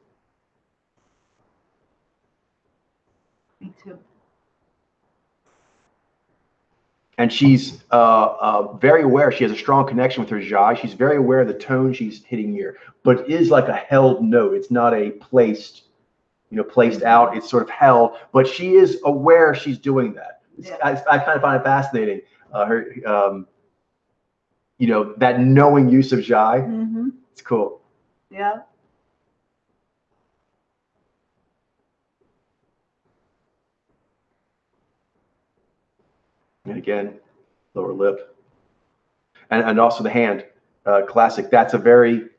S1: Me too.
S2: And she's very aware. She has a strong connection with her jai. She's very aware of the tone she's hitting here, but it is like a held note. It's not a placed out. It's sort of held, but she is aware she's doing that. Yeah. I kind of find it fascinating. That knowing use of jai. It's cool.
S1: Yeah.
S2: And again, lower lip. And also the hand, classic. That's a very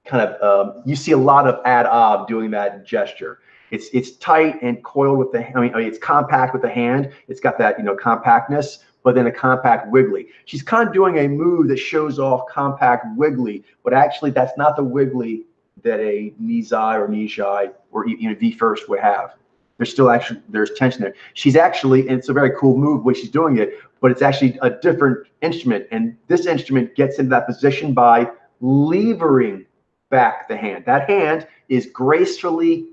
S2: kind of, you see a lot of ad ob doing that gesture. It's tight and coiled with the, I mean, it's compact with the hand. It's got that, compactness, but then a compact wiggly. She's kind of doing a move that shows off compact wiggly, but actually that's not the wiggly that a Nizai or Nizai or even V first would have. There's tension there. She's actually, and it's a very cool move the way she's doing it, but it's actually a different instrument. And this instrument gets into that position by levering back the hand. That hand is gracefully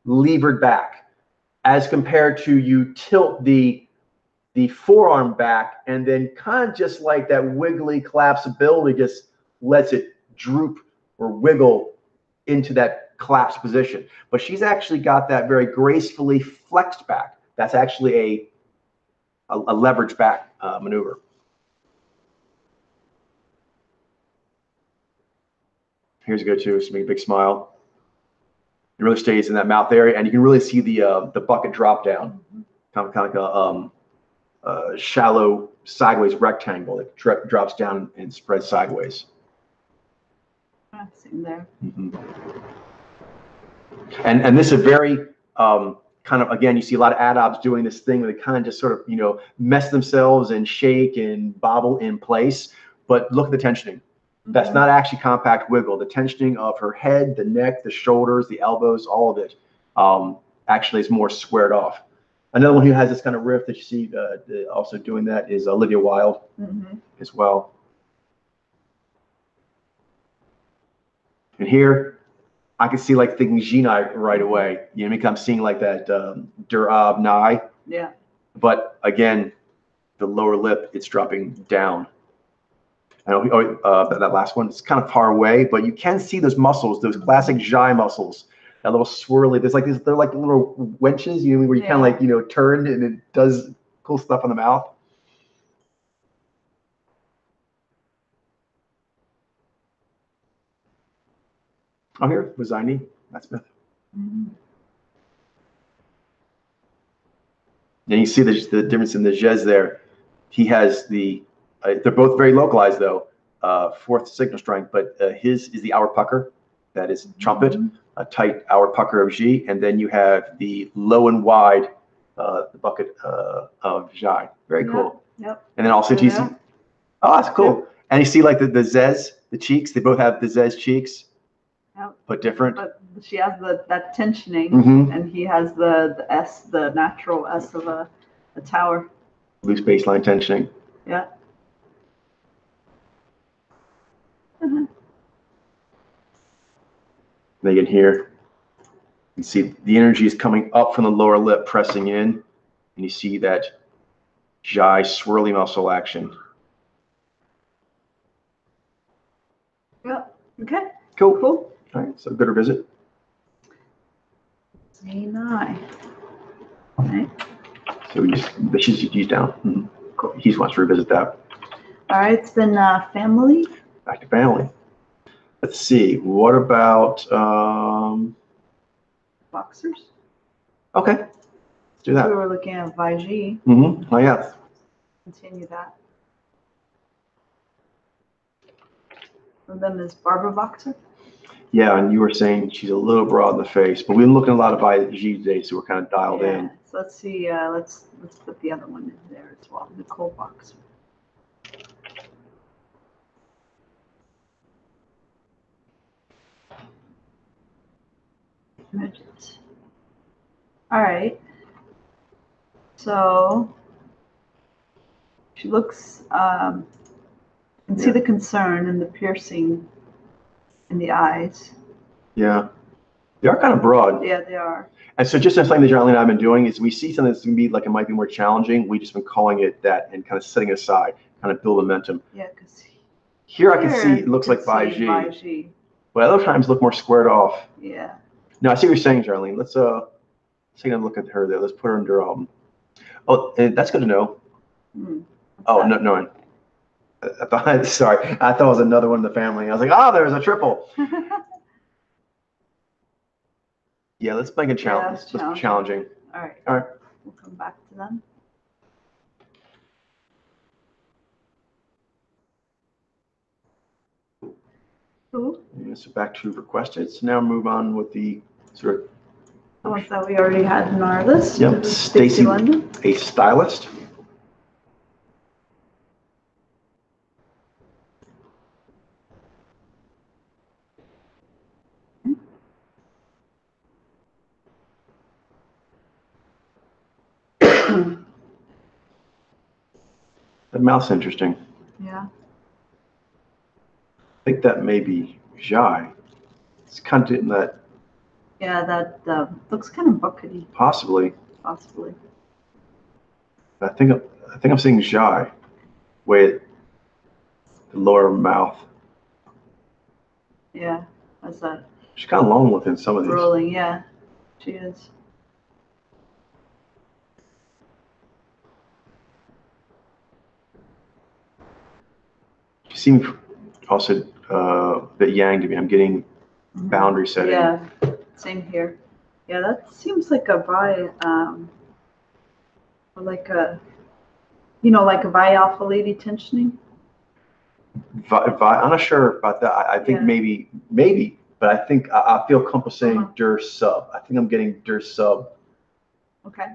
S2: levered back as compared to you tilt the forearm back and then kind of just like that wiggly collapsibility just lets it droop or wiggle into that collapsed position. But she's actually got that very gracefully flexed back. That's actually a leverage back maneuver. Here's a good too. Just make a big smile. It really stays in that mouth area, and you can really see the bucket drop down, kind of like a shallow sideways rectangle that drops down and spreads sideways.
S1: I've seen there.
S2: And this is very kind of, again, you see a lot of ad-obs doing this thing where they kind of just sort of, mess themselves and shake and bobble in place. But look at the tensioning. That's not actually compact wiggle. The tensioning of her head, the neck, the shoulders, the elbows, all of it actually is more squared off. Another one who has this kind of riff that you see also doing that is Olivia Wilde as well. And here, I can see like thinking Xenai right away. Because I'm seeing like that Der Ab Nai.
S1: Yeah.
S2: But again, the lower lip, it's dropping down. I know that last one, it's kind of far away, but you can see those muscles, those classic Jai muscles, that little swirly. There's like this, they're like little wenches, where you kind of like, turn and it does cool stuff on the mouth. Oh, here, Wazaini, Matt Smith. Then you see the difference in the jazz there. He has they're both very localized though, fourth signal strength, but his is the hour pucker, that is trumpet, a tight hour pucker of G, and then you have the low and wide, the bucket of Jai. Very cool. Yep. And then also you see, oh, that's cool. Yep. And you see like the zez, the cheeks, they both have the zez cheeks.
S1: Yep.
S2: But different.
S1: But she has that tensioning, and he has the S, the natural S of a tower.
S2: Loose baseline tensioning.
S1: Yeah.
S2: They can hear. You can see the energy is coming up from the lower lip, pressing in, and you see that Jai swirly muscle action.
S1: Yep. Okay.
S2: Cool.
S1: Cool.
S2: All right, so good revisit.
S1: Z9. Right.
S2: So he's down. Mm-hmm.
S1: Cool.
S2: He wants to revisit that.
S1: All right, it's been family.
S2: Back to family. Let's see. What about
S1: Boxers.
S2: Okay, let's do that.
S1: We were looking at Vaiji.
S2: Mm-hmm. Oh yeah.
S1: Continue that. One of them is Barbara Boxer.
S2: Yeah, and you were saying she's a little broad in the face, but we've been looking a lot of Vaiji today, so we're kind of dialed in.
S1: So let's see. Let's put the other one in there as well. Nicole Boxer. Images. All right. So she looks. You can see the concern and the piercing in the eyes.
S2: Yeah, they are kind of broad.
S1: Yeah, they are.
S2: And so just something that Jarlene and I have been doing is we see something that's going to be like it might be more challenging. We've just been calling it that and kind of setting it aside, kind of build momentum.
S1: Yeah, because
S2: here I can see it looks like Vaiji. But other times look more squared off.
S1: Yeah.
S2: No, I see what you're saying, Jarlene. Let's take a look at her there. Let's put her under oh, that's good to know. Oh, no, no. I thought, sorry, I thought it was another one in the family. I was like, oh, there's a triple. Yeah, let's make it challenge. Let's challenging.
S1: All right.
S2: All right.
S1: We'll come back to them. Cool.
S2: Yeah, so back to requested. So now move on with the sort of
S1: the ones that we already had in our list.
S2: Yep, Stacy London, a stylist. The mouth's interesting.
S1: Yeah.
S2: I think that may be Jai. It's kind of in that.
S1: Yeah, that looks kind of buckety.
S2: Possibly.
S1: Possibly.
S2: I think I'm seeing Jai with the lower mouth.
S1: Yeah, that's that.
S2: She's kind of long within some of these.
S1: Rolling, yeah, she is.
S2: She seems also a bit yang to me. I'm getting boundary setting.
S1: Yeah, same here. Yeah, that seems like a Vi, like a, like a Vi alpha lady tensioning.
S2: I'm not sure about that. I think maybe, but I think I feel comfortable saying Der sub. I think I'm getting Der sub.
S1: Okay.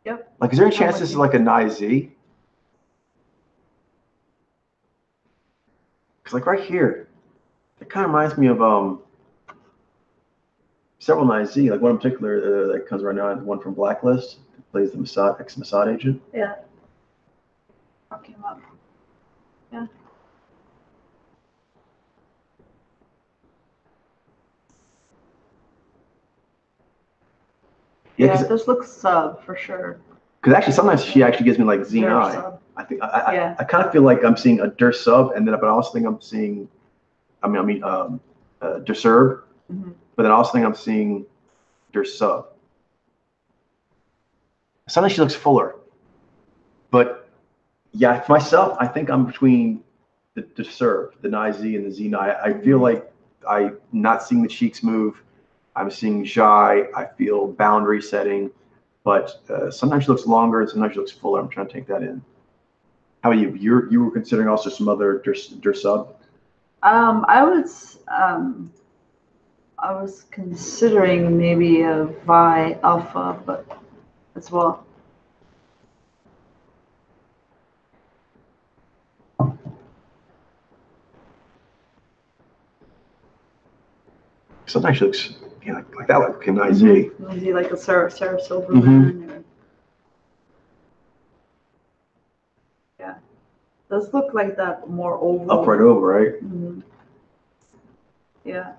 S1: Yep.
S2: Like, is there any chance this is like a Nai Z? Because like right here, it kind of reminds me of several Nai Z. Like one in particular that comes right now, the one from Blacklist, that plays the ex-Mossad agent.
S1: Yeah. Talking about. Yeah. Yeah, this looks sub for sure.
S2: Because actually, sometimes she actually gives me like Z9. I think I kind of feel like I'm seeing a Der sub, and then but I also think I'm seeing, Der serb, but then I also think I'm seeing Der sub. Sometimes she looks fuller, but yeah, for myself, I think I'm between the Der serb, the Nai Z, and the Z9. I feel like I'm not seeing the cheeks move. I'm seeing Jai. I feel boundary setting, but sometimes she looks longer and sometimes she looks fuller. I'm trying to take that in. How about you? You were considering also some other Der sub?
S1: I was considering maybe a Vi alpha, but as well.
S2: Sometimes she looks like that, like an IZ.
S1: Like a Sarah Silverman. Yeah. Does look like that more oval.
S2: Upright over, right?
S1: Yeah.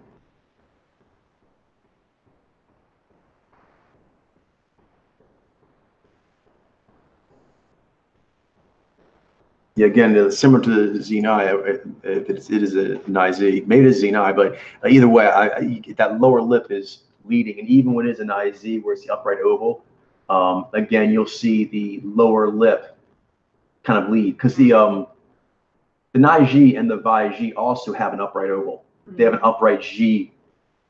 S2: Yeah, again, similar to the Xeni, it is a NIZ. Maybe it is Xeni, but either way, that lower lip is leading. And even when it is an IZ, where it's the upright oval, again, you'll see the lower lip kind of lead. Because the NIG and the VIG also have an upright oval. They have an upright G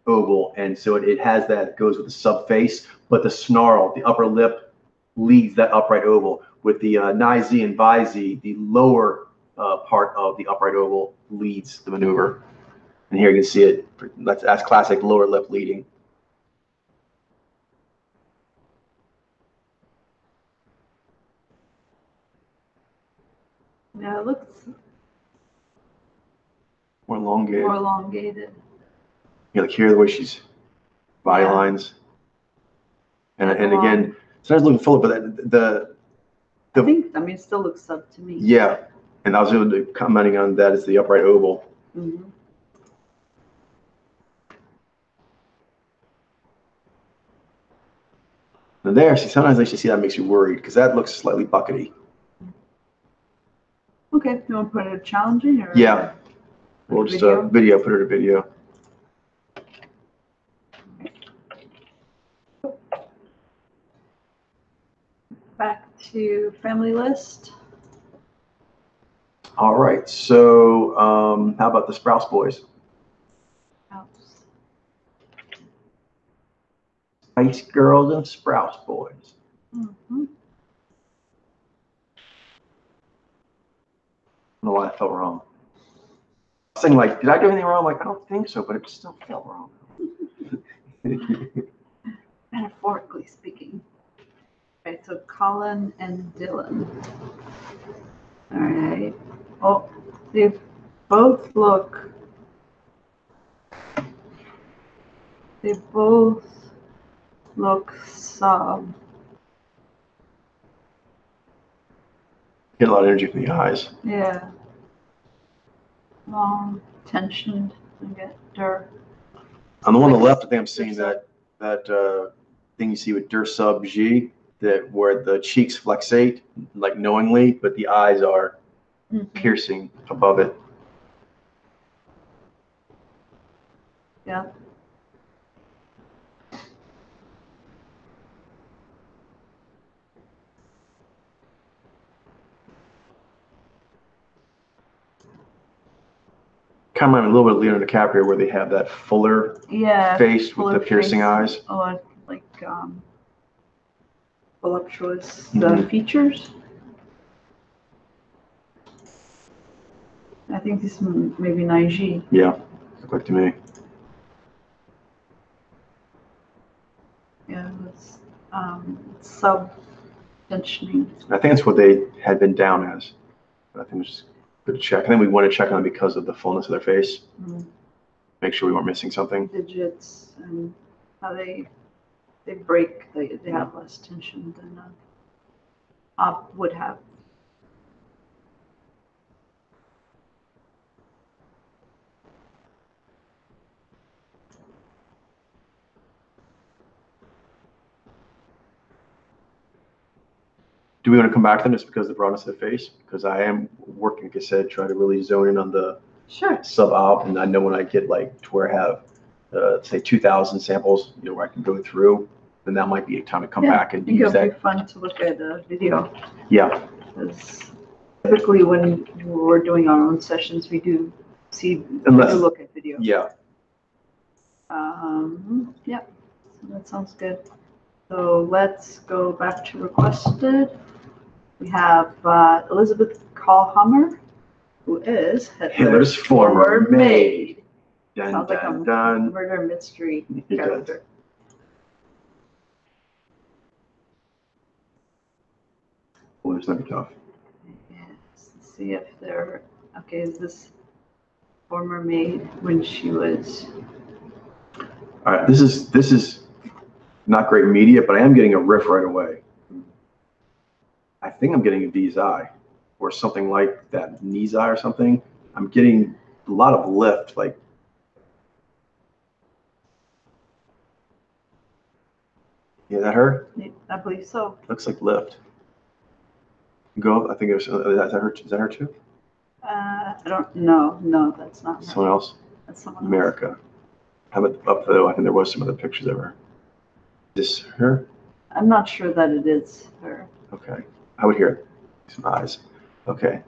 S2: oval, and so it has that, it goes with the subface, but the snarl, the upper lip leads that upright oval. With the NIZ and VIZ, the lower part of the upright oval leads the maneuver. And here you can see it, that's classic lower lip leading.
S1: Yeah, it looks
S2: More elongated.
S1: more elongated.
S2: You like hear the way she's body lines. And again, sometimes looking fuller, but
S1: I think, I mean, it still looks sub to me.
S2: Yeah, and I was commenting on that as the upright oval.
S1: Mm-hmm.
S2: And there, see, sometimes I actually see that makes you worried because that looks slightly buckety.
S1: Okay, you want to put it challenging or?
S2: Yeah, we'll just video, put it in video.
S1: Back to family list.
S2: All right, so how about the Sprouse boys? Spice Girls and Sprouse boys.
S1: Mm-hmm.
S2: I don't know why I felt wrong. I was thinking, like, did I do anything wrong? I'm like, I don't think so, but it still felt wrong.
S1: Metaphorically speaking. Okay, so Colin and Dylan. All right. Oh, they both look. They both look sub.
S2: Get a lot of energy from the eyes.
S1: Yeah. Long, tensioned, and get dirt.
S2: On the one on the left, I think I'm seeing that thing you see with Der Sub G, that where the cheeks flexate like knowingly, but the eyes are piercing above it.
S1: Yeah.
S2: Kind of remind me a little bit of Leonardo DiCaprio, where they have that fuller face with the piercing eyes.
S1: Oh, like voluptuous features. I think this maybe Naiji.
S2: Yeah, look like to me.
S1: Yeah, it's sub-tensioning.
S2: I think that's what they had been down as. But I think it's just good to check. I think we want to check on it because of the fullness of their face. Make sure we weren't missing something.
S1: Digits and how they break. They have less tension than op would have.
S2: Do we want to come back to them just because of the broadness of the face? Because I am working, like I said, trying to really zone in on the sub-op, and I know when I get like to where I have, say, 2,000 samples, where I can go through, then that might be a time to come back and use that.
S1: It'll be fun to look at a video.
S2: Yeah.
S1: Because typically when we're doing our own sessions, we do look at video.
S2: Yeah.
S1: Yeah, so that sounds good. So let's go back to requested. We have Elizabeth Callhammer, who is Hitler's former maid. Sounds like a murder mystery character.
S2: Oh, this might be tough.
S1: Yes, let's see if they're okay. Is this former maid when she was?
S2: All right, this is not great media, but I am getting a riff right away. I think I'm getting a V's eye or something like that, knee's eye or something. I'm getting a lot of lift, like. Yeah, that her?
S1: I believe so.
S2: Looks like lift. Go. I think it was. Is that her? Is that her too?
S1: I don't know. No, that's not her.
S2: Someone else.
S1: That's someone else.
S2: America. How about up though? I think there was some other pictures of her. Is this her?
S1: I'm not sure that it is her.
S2: Okay. I would hear some eyes. Okay.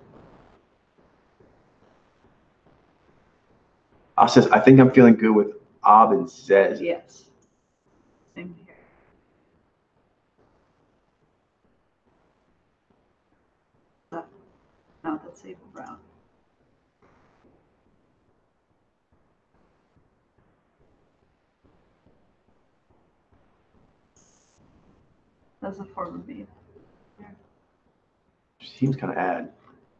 S2: Says, I think I'm feeling good with Ab and Zez.
S1: Yes. Same here. No, that's Ava Brown. That's a form of me.
S2: She seems kind of odd.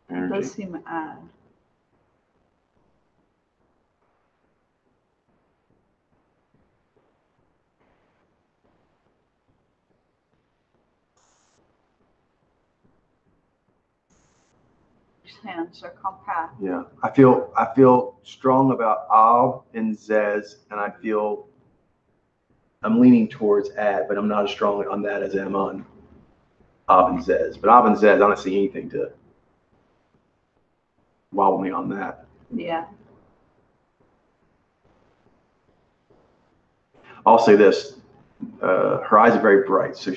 S1: It does seem odd. These hands are compact.
S2: Yeah, I feel strong about Ab and Zez, and I'm leaning towards Ad, but I'm not as strong on that as I am on Ab and Zez. But Ab and Zez, I don't see anything to wobble me on that.
S1: Yeah.
S2: I'll say this: her eyes are very bright, so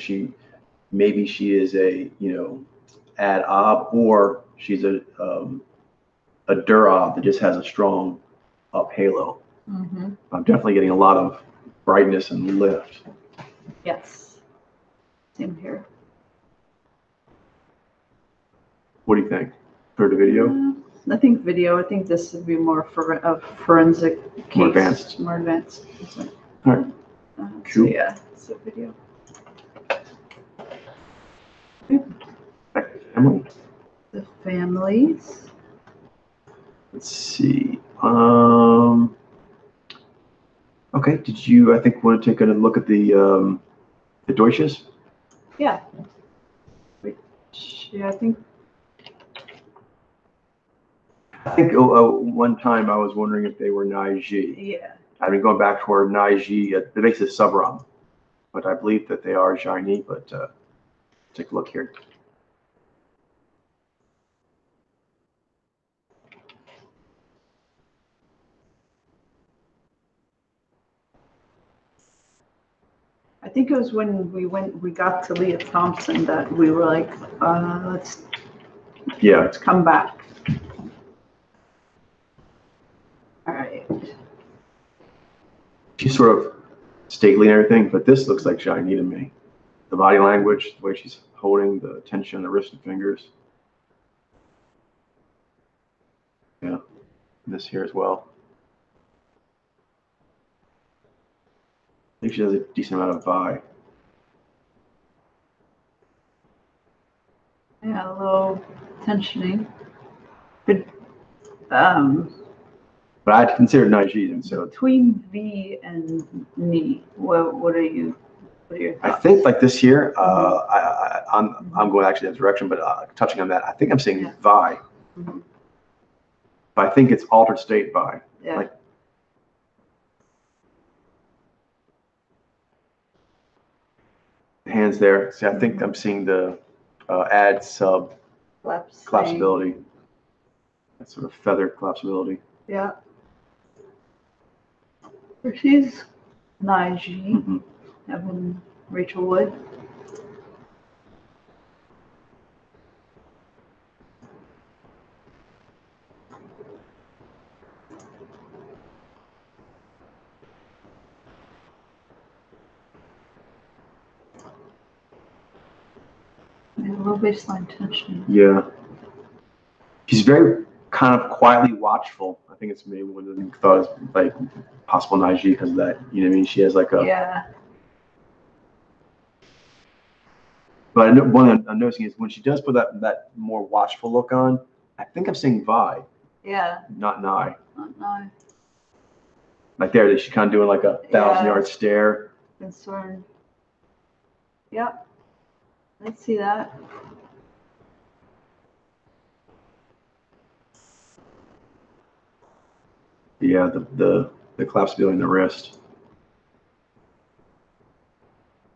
S2: maybe she is a Ad Ab, or she's a Durab that just has a strong up halo.
S1: Mm-hmm.
S2: I'm definitely getting a lot of brightness and lift.
S1: Yes. Same here.
S2: What do you think? For the video?
S1: I think video. I think this would be more for a forensic case.
S2: More advanced.
S1: More advanced.
S2: All right.
S1: So
S2: Cool.
S1: yeah, it's a video.
S2: Family.
S1: The families.
S2: Let's see. Okay. Did you? I think want to take a look at the Deutsches?
S1: Yeah. Which, yeah, I think.
S2: One time I was wondering if they were Naiji.
S1: Yeah.
S2: I've been going back toward Naiji. The base is Subram, but I believe that they are Jaini. But take a look here.
S1: I think it was when we got to Leah Thompson that we were like, let's come back. All right.
S2: She's sort of stately and everything, but this looks like Jaini to me. The body language, the way she's holding the tension on the wrist and fingers. Yeah, this here as well. I think she has a decent amount of Vi.
S1: Yeah, a little tensioning. But
S2: But I'd consider Naiji, and so
S1: between V and Ni, what are your thoughts?
S2: I think like this here, I'm going actually that direction, but touching on that, I think I'm seeing Vi.
S1: Mm-hmm.
S2: But I think it's altered state Vi.
S1: Yeah.
S2: Like, hands there. See, I think I'm seeing the add sub collapsibility. That sort of feather collapsibility.
S1: Yeah. She's Naiji, Evan Rachel Wood. Yeah, a little baseline tension.
S2: Yeah. She's very kind of quietly watchful. I think it's maybe one of the thoughts like possible Naiji because of that. You know what I mean? She has like a.
S1: Yeah.
S2: But one I'm noticing is when she does put that more watchful look on, I think I'm seeing Vi.
S1: Yeah.
S2: Not Nai.
S1: Not Nai.
S2: Like there, that she's kind of doing like a 1,000-yard stare.
S1: Concerned. Yep. Let's see that.
S2: Yeah, the collapsibility in the wrist.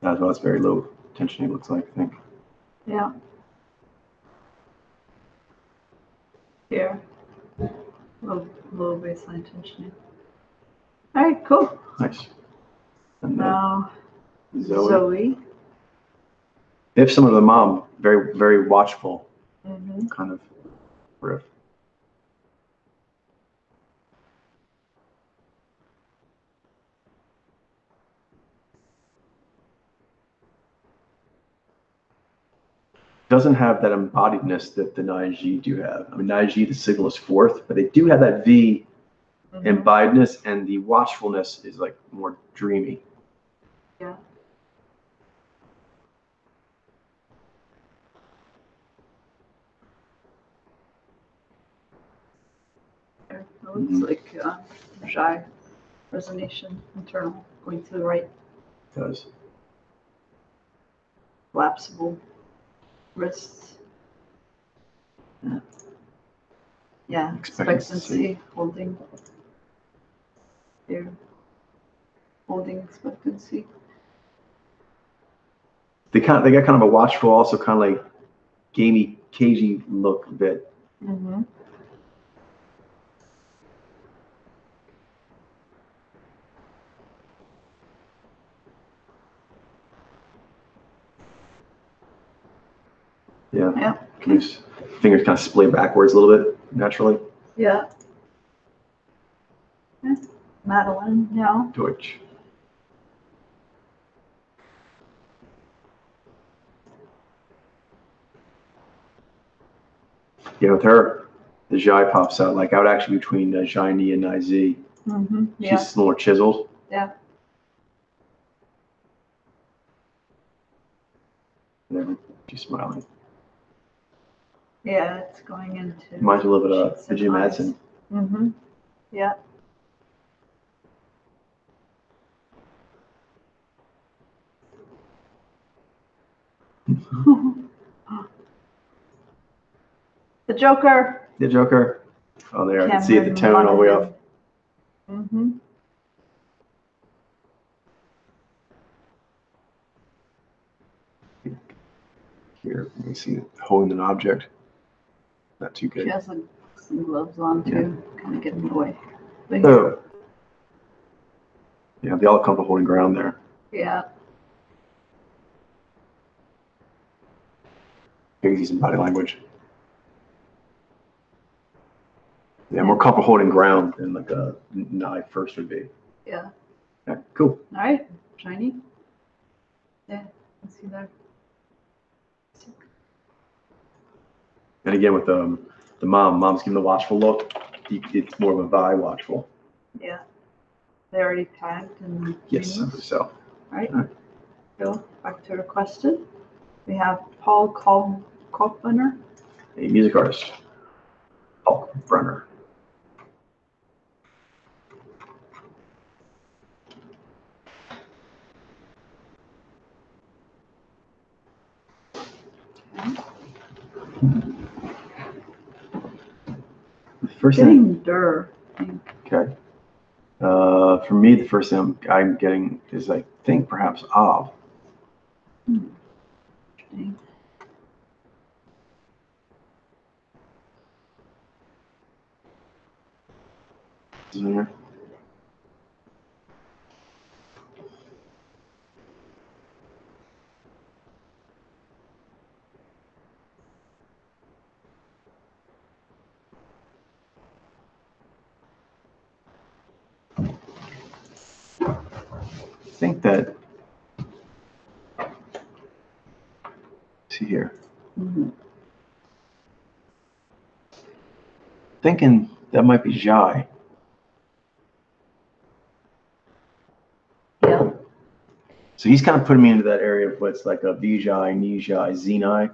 S2: As well, it's very low tension. It looks like, I think.
S1: Yeah. Here. Low baseline tensioning. All right, cool.
S2: Nice. And
S1: Now,
S2: Zoe.
S1: Zoe.
S2: They have some of the mom, very, very watchful kind of riff. Doesn't have that embodiedness that the 9G do have. I mean, 9G, the signal is fourth, but they do have that V embodiedness, and the watchfulness is like more dreamy.
S1: Yeah. There. It looks like shy resonation, internal, going to the right.
S2: It does.
S1: Collapsible wrists. Yeah, expectancy, holding. Here. Holding expectancy.
S2: They got kind of a watchful, also kind of like gamey, cagey look a bit. Yeah.
S1: Yeah.
S2: His fingers kind of splay backwards a little bit naturally.
S1: Yeah. Madeline, yeah.
S2: Deutsch. Yeah, with her, the Jai pops out like out actually between Jaini and Iz.
S1: Yeah.
S2: She's more chiseled.
S1: Yeah.
S2: There, she's smiling.
S1: Yeah, it's going into.
S2: Reminds me a little bit of Vijay Madsen.
S1: Yeah. The Joker.
S2: The Joker. Oh, there, I can see the
S1: Cameron
S2: tone all the way up. Here, let me see it holding an object. Not too good.
S1: She has like some gloves on too, kind of getting in the way.
S2: Oh. Yeah, they all come to holding ground there.
S1: Yeah.
S2: Here you see some body language. Yeah, more comfortable holding ground than like a Nye first would be.
S1: Yeah.
S2: Yeah, cool.
S1: All right, shiny. Yeah, let's see there.
S2: And again, with the mom's giving the watchful look. It's more of a Vi watchful.
S1: Yeah. They already tagged and.
S2: Yes, I believe so.
S1: All right. Go back to requested. We have Paul Kalkbrenner.
S2: A music artist. Paul Brenner. First
S1: Getting Dur.
S2: Okay. For me, the first thing I'm getting is I think perhaps Av.
S1: Interesting.
S2: Is in there? I think that. See here. Thinking that might be Jai.
S1: Yeah.
S2: So he's kind of putting me into that area of what's like a Vijay, Nijai, Zenai.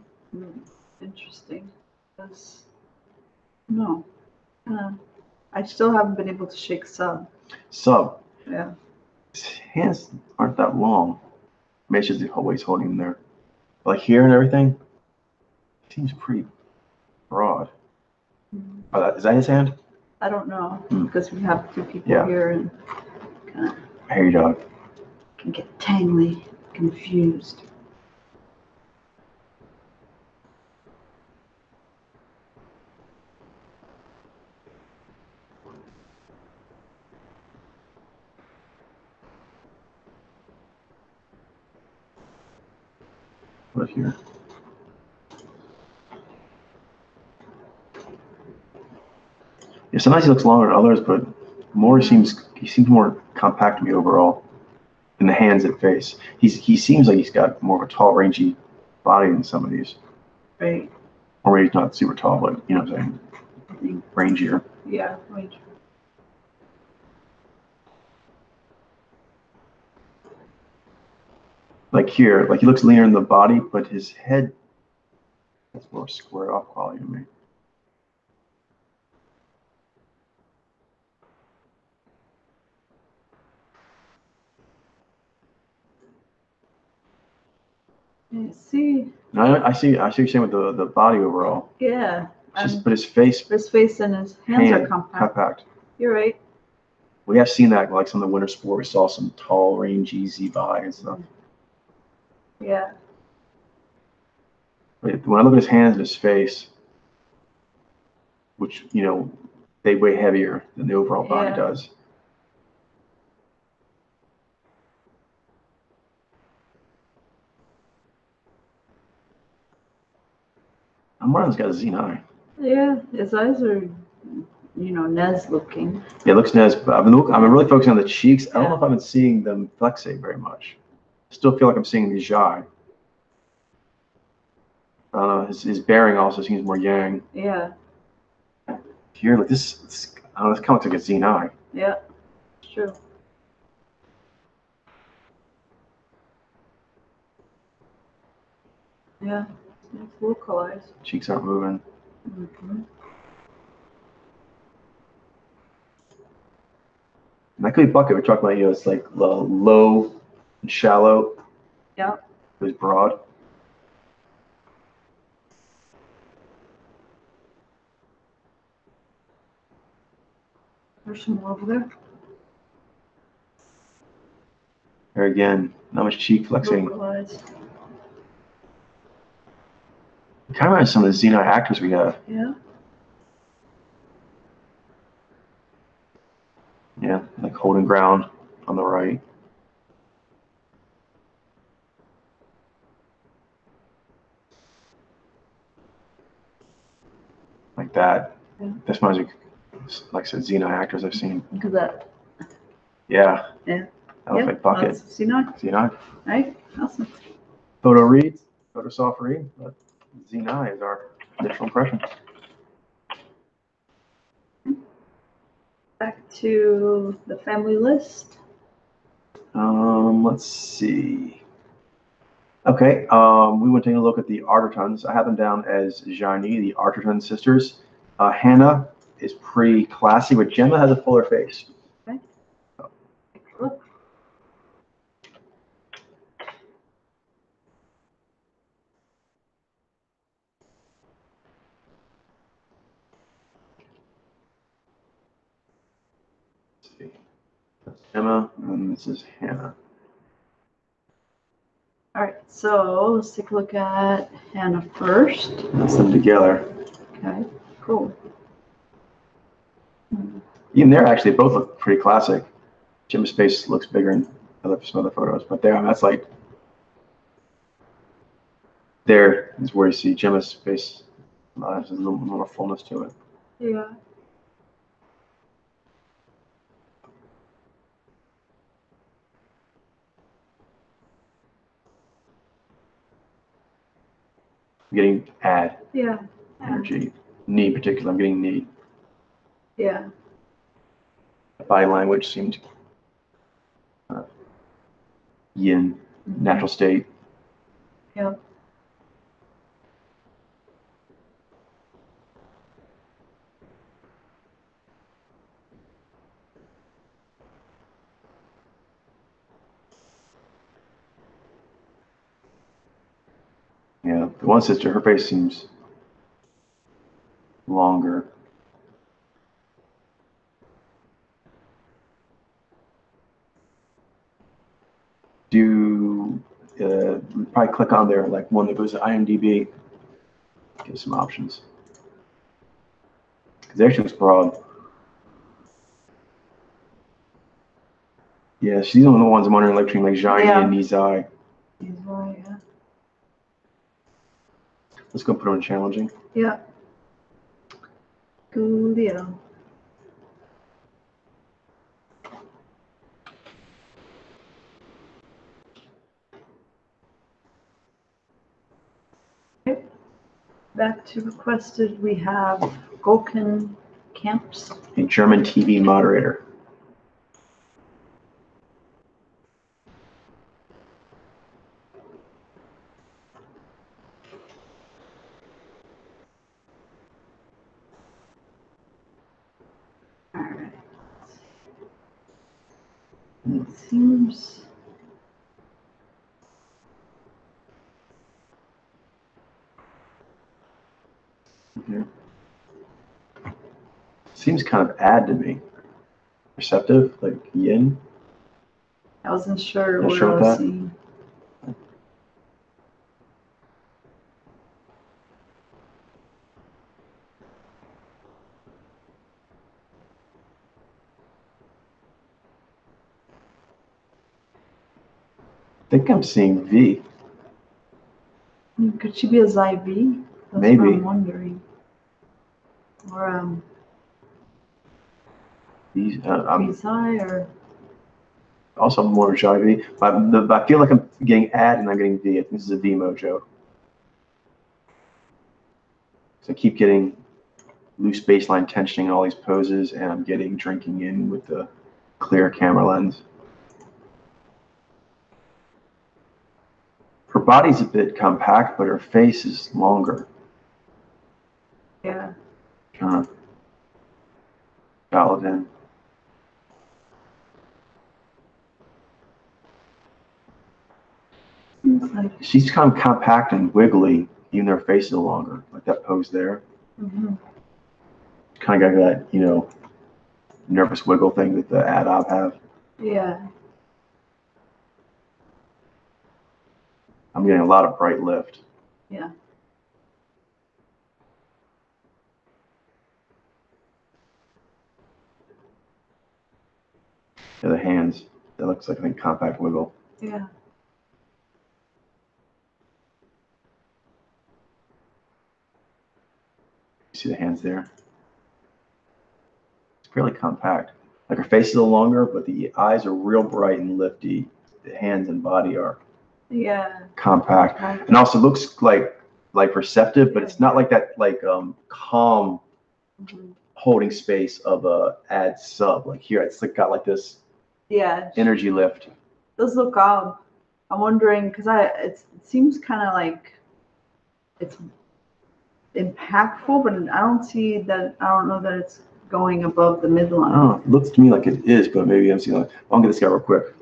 S1: Interesting. That's, no. I still haven't been able to shake sub.
S2: Sub.
S1: Yeah.
S2: His hands aren't that long. Maybe it's just always holding them there. Like here and everything, seems pretty broad. Oh, is that his hand?
S1: I don't know because we have two people here and kind of.
S2: I hear you, dog.
S1: Can get tangly, confused.
S2: Put it here. Yeah, sometimes he looks longer than others, but more he seems more compact to me overall in the hands and face. He seems like he's got more of a tall, rangy body than some of these.
S1: Right.
S2: Or he's not super tall, but you know what I'm saying? Rangier.
S1: Yeah, range.
S2: Like here, like he looks leaner in the body, but his head has more square off quality to me. I see what you're saying with the body overall.
S1: Yeah.
S2: But his face
S1: and his hands are compact. You're right.
S2: We have seen that, like some of the winter sport. We saw some tall, rangy Z body and stuff.
S1: Yeah.
S2: When I look at his hands and his face, which, you know, they weigh heavier than the overall body does. I'm wondering if he's got a Z9.
S1: Yeah, his eyes are, you know, Nez looking.
S2: Yeah, it looks Nez, but I've been really focusing on the cheeks. I don't know if I've been seeing them flexate very much. I still feel like I'm seeing the Jai. I don't know, his bearing also seems more yang.
S1: Yeah.
S2: Here, like this I don't know, this kind of looks like a Z9.
S1: Yeah, it's true. Yeah, it's localized.
S2: Cheeks aren't moving.
S1: Mm-hmm.
S2: That could be bucket. We're talking about, you know, it's like low and shallow.
S1: Yeah.
S2: It's broad.
S1: There's some more over there.
S2: There again, not much cheek flexing.
S1: Localized.
S2: Kind of reminds some of the Z9 actors we have.
S1: Yeah.
S2: Yeah, like holding ground on the right. Like that.
S1: Yeah.
S2: That's reminds me, like I said, Z9 actors I've seen.
S1: Look at that.
S2: Yeah.
S1: Yeah.
S2: That looks like bucket.
S1: Z9.
S2: Z9.
S1: Right? Awesome.
S2: Photo reads, photo soft read, but Z9 is our initial impression.
S1: Back to the family list.
S2: Let's see. Okay, we went to take a look at the Artertons. I have them down as Jani, the Arterton sisters. Hannah is pretty classy, but Gemma has a fuller face.
S1: Okay. Look.
S2: Let's see. That's Gemma, and this is Hannah.
S1: All right, so let's take a look at Hannah first.
S2: Let's them together.
S1: Okay, cool.
S2: Even there, actually, both look pretty classic. Gemma's face looks bigger in some other photos, but there, that's like, there is where you see Gemma's face. There's a little more fullness to it.
S1: Yeah.
S2: I'm getting add.
S1: Yeah.
S2: Energy. Knee in particular, I'm getting knee.
S1: Yeah.
S2: Body language seemed yin, natural state.
S1: Yeah.
S2: Yeah, the one sister, her face seems longer. Probably click on there, like one that goes to IMDb, give some options. Because there she looks broad. Yeah, she's one of the ones I'm wondering, like between like Jani and Nizai.
S1: Nizai, yeah.
S2: Let's go put on challenging.
S1: Yeah. Coolio. Okay. Back to requested, we have Gulken Camps.
S2: A German TV moderator.
S1: All right. It seems.
S2: Here. Seems kind of odd to me. Receptive, like yin.
S1: I wasn't sure
S2: Not
S1: what
S2: sure
S1: I
S2: with
S1: was
S2: that.
S1: seeing.
S2: I think I'm seeing V.
S1: Could she be a Xi V? That's
S2: Maybe.
S1: what I'm wondering. Or
S2: These, I'm
S1: Xi or
S2: also more Shy V. I feel like I'm getting ad and I'm getting V. I think this is a V mojo. So I keep getting loose baseline tensioning in all these poses, and I'm getting drinking in with the clear camera lens. Her body's a bit compact, but her face is longer.
S1: yeah.
S2: Trying to dial it in.
S1: Seems like.
S2: She's kind of compact and wiggly, even though her face is longer, like that pose there.
S1: Mm-hmm.
S2: Kind of got that, you know, nervous wiggle thing that the ad op have.
S1: Yeah.
S2: I'm getting a lot of bright lift.
S1: Yeah.
S2: Yeah, the hands. That looks like a compact wiggle.
S1: Yeah.
S2: See the hands there? It's fairly compact. Like her face is a little longer, but the eyes are real bright and lifty. The hands and body are
S1: Yeah.
S2: compact, and also looks like receptive, but it's not like that calm
S1: Mm-hmm.
S2: holding space of a ad sub. Like here, it's like got like this
S1: Yeah.
S2: energy lift.
S1: Does look odd. I'm wondering because it seems kind of like it's impactful, but I don't see that. I don't know that it's going above the midline.
S2: Oh, it looks to me like it is, but maybe I'm seeing. I'll get this guy real quick.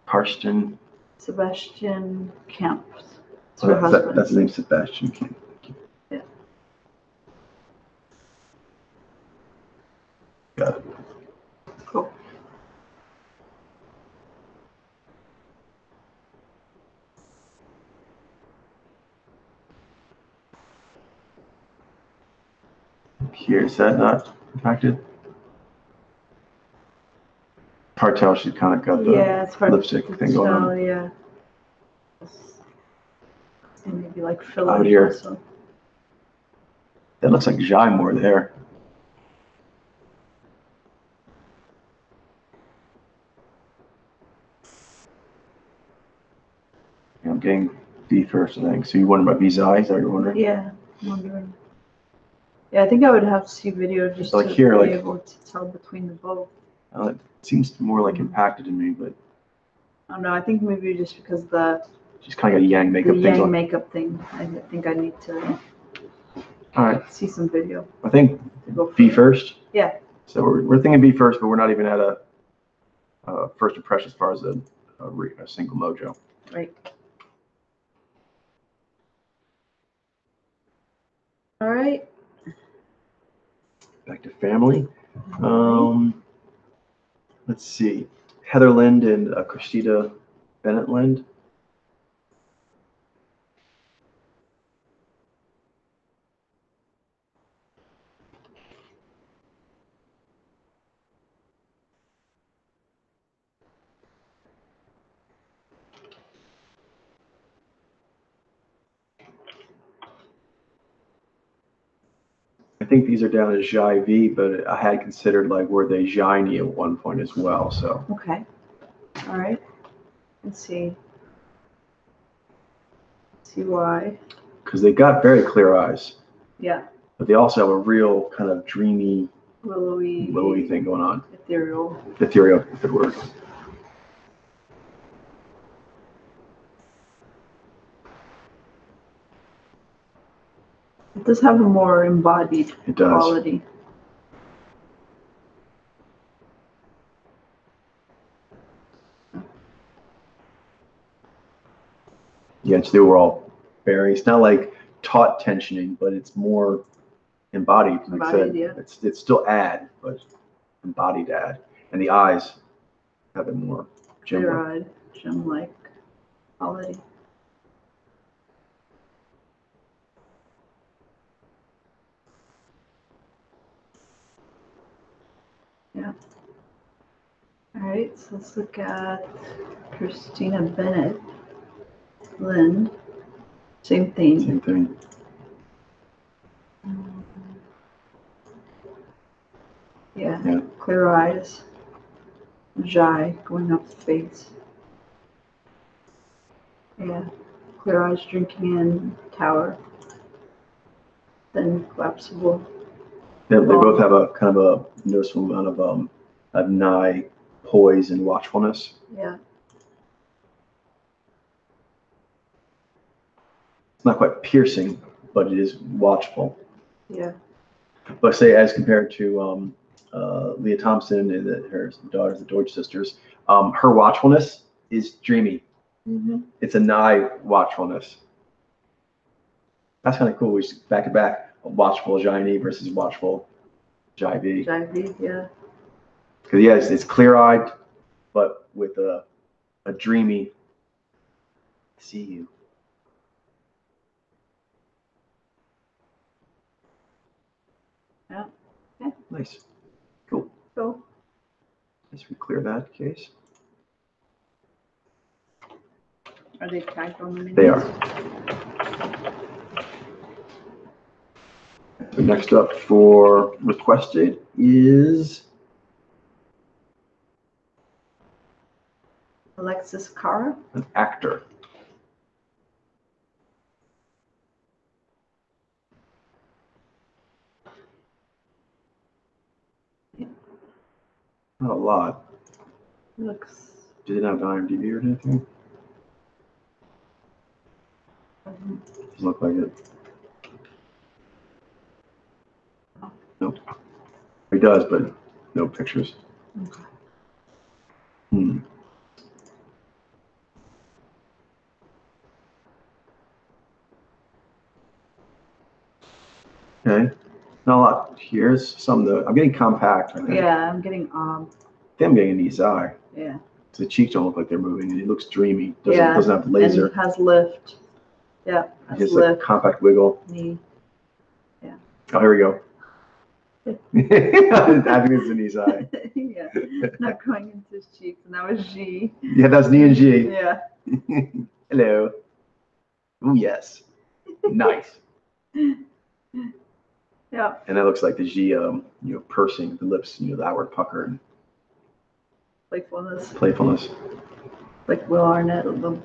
S2: Karsten.
S1: Sebastian Kemp. It's
S2: Oh,
S1: her husband.
S2: that's the name, Sebastian Kemp.
S1: Yeah.
S2: Got it.
S1: Cool.
S2: Here, is that not impacted? Hard to tell, she's kind of got the
S1: It's hard
S2: lipstick
S1: to
S2: thing going
S1: tell,
S2: on.
S1: yeah. And maybe like filler
S2: Out here.
S1: also.
S2: That looks like Jai more there. I'm getting V first, I think. So you wondering about V's eyes? Is that what you're wondering?
S1: Yeah, I'm wondering. Yeah, I think I would have to see video just
S2: Like
S1: to
S2: here,
S1: be
S2: like-
S1: able to tell between the both.
S2: It seems more like impacted to me, but
S1: I don't know. I think maybe just because
S2: she's kind of got a yang makeup
S1: the
S2: thing
S1: yang
S2: on.
S1: makeup thing. I think I need to
S2: All right,
S1: see some video
S2: I think
S1: to go
S2: B
S1: for it.
S2: first.
S1: Yeah.
S2: So we're thinking B first, but we're not even at a first impression as far as a single mojo.
S1: Right. All right.
S2: Back to family. Let's see. Heather Lind and Christina Bennett Lind. think these are down as Jai-V, but I had considered like were they Jaini at one point as well. So
S1: Okay. All right. Let's see. See why.
S2: because they got very clear eyes,
S1: Yeah.
S2: but they also have a real kind of dreamy,
S1: Willowy
S2: thing going on.
S1: ethereal.
S2: Ethereal, good word.
S1: It does have a more embodied quality.
S2: Yeah, it's the overall bearing. It's not like taut tensioning, but it's more embodied. Like I said,
S1: Yeah.
S2: it's still ad, but embodied ad. And the eyes have a more
S1: Clear-eyed, gem-like quality. Yeah. All right, so let's look at Christina Bennett. Lind. Same thing.
S2: Same thing.
S1: Yeah. Clear eyes. Jai going up the face. Yeah. Clear eyes drinking in tower. Then collapsible.
S2: Yeah, they both have a kind of a noticeable amount of nigh poise and watchfulness.
S1: Yeah.
S2: It's not quite piercing, but it is watchful.
S1: Yeah.
S2: But say as compared to Leah Thompson and her daughters, the Deutsch sisters, her watchfulness is dreamy.
S1: Mm-hmm.
S2: It's a nigh watchfulness. That's kind of cool. We just back to back, watchful Jaini versus watchful Jai-V.
S1: Jai-V, yeah.
S2: Because yeah, it's clear-eyed, but with a dreamy. See you.
S1: Yeah. Okay.
S2: Nice. Cool.
S1: Cool.
S2: Let's clear that case.
S1: Are they tagged on the minis?
S2: They are. So next up for requested is
S1: Alexis Cara.
S2: an actor. Not a lot.
S1: Looks.
S2: Did it have IMDb or anything? Doesn't look like it. Nope. He does, but no pictures.
S1: Okay.
S2: Okay. Not a lot. Here's some of the. I'm getting compact. I think.
S1: Yeah, I'm getting
S2: I'm getting a nice eye.
S1: Yeah.
S2: The cheeks don't look like they're moving. It looks dreamy. Doesn't have laser.
S1: And has lift. Yeah.
S2: Has lift. Like compact wiggle.
S1: Knee. Yeah.
S2: Oh, here we go. I think it's a nice eye.
S1: Yeah. Not going into his cheeks, and that was G.
S2: Yeah, that's knee and G.
S1: Yeah.
S2: Hello. Oh yes. Nice.
S1: Yeah.
S2: And that looks like the G, pursing the lips, the outward pucker and playfulness.
S1: Like Will Arnett, a little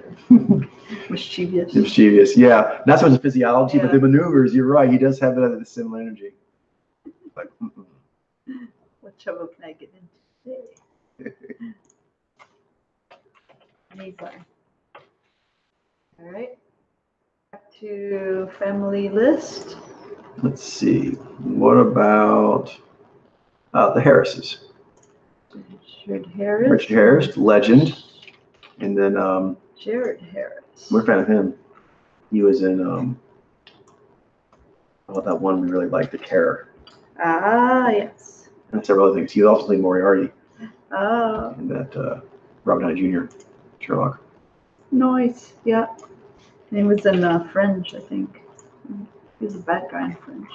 S1: mischievous.
S2: Mischievous, yeah. Not so much the physiology, but the maneuvers. You're right. He does have that similar energy. Like,
S1: what trouble can I get into today? All right. Back to family list.
S2: Let's see. What about the Harrises?
S1: Richard Harris.
S2: Richard Harris, legend. And then
S1: Jared Harris.
S2: We're a fan of him. He was in that one we really liked, The Terror.
S1: Ah, yes.
S2: And several other things. He also played Moriarty.
S1: Oh.
S2: And that Robert Downey Jr. Sherlock.
S1: Nice. Yeah. And he was in Fringe, I think. He was a bad guy in Fringe.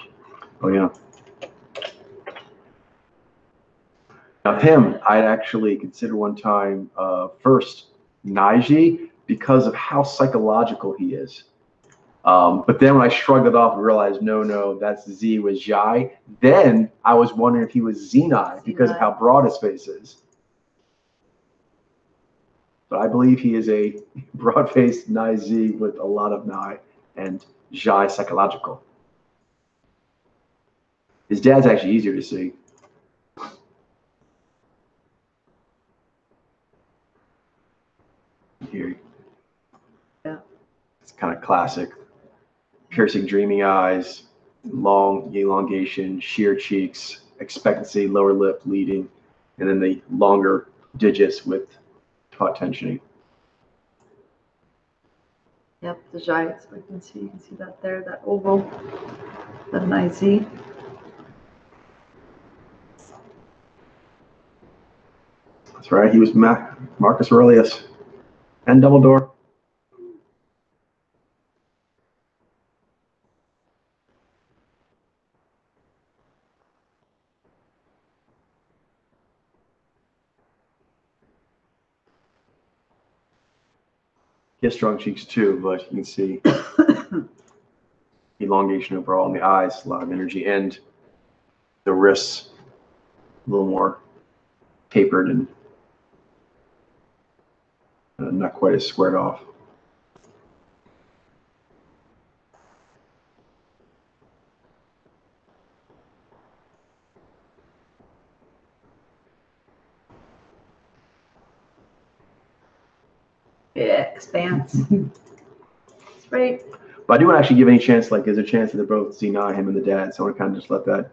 S2: Oh yeah. Now him, I'd actually consider one time first Naiji because of how psychological he is. But then when I shrugged it off and realized, no, that's Z was Jai, then I was wondering if he was Xenai because of how broad his face is. But I believe he is a broad-faced Nai Z with a lot of Nai and Jai psychological. His dad's actually easier to see. Here.
S1: Yeah.
S2: It's kind of classic. Piercing, dreamy eyes, long elongation, sheer cheeks, expectancy, lower lip leading, and then the longer digits with taut tensioning.
S1: Yep, the Jai expectancy. You can see that there, that oval, that nice Z.
S2: That's right. He was Marcus Aurelius and Dumbledore. He has strong cheeks too, but you can see elongation overall in the eyes, a lot of energy, and the wrists a little more tapered and not quite as squared off.
S1: Yeah, expanse. That's right.
S2: But I do want to actually give any chance, like there's a chance that they're both Xenai, him and the dad, so I want to kind of just let that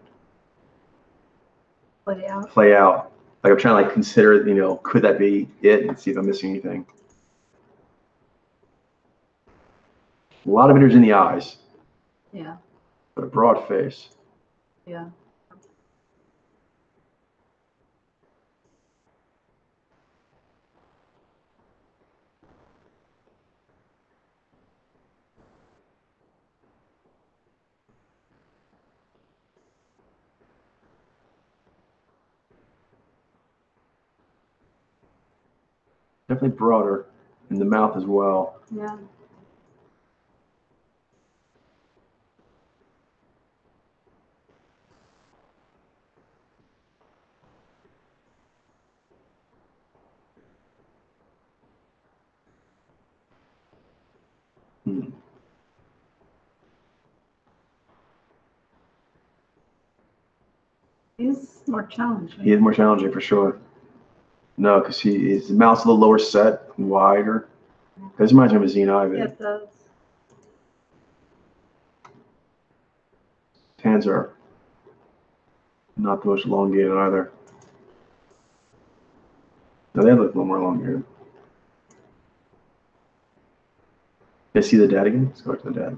S2: play out. Like I'm trying to like consider, could that be it and see if I'm missing anything. A lot of energy in the eyes.
S1: Yeah.
S2: But a broad face.
S1: Yeah.
S2: Definitely broader in the mouth as well.
S1: Yeah. He's more challenging.
S2: He is more challenging for sure. No, because his mouth's a little lower set and wider. This reminds me of a Xenai.
S1: Yeah, it does.
S2: Hands are not the most elongated either. No, they look a little more elongated. Let's see the dad again. Let's go back to the dad.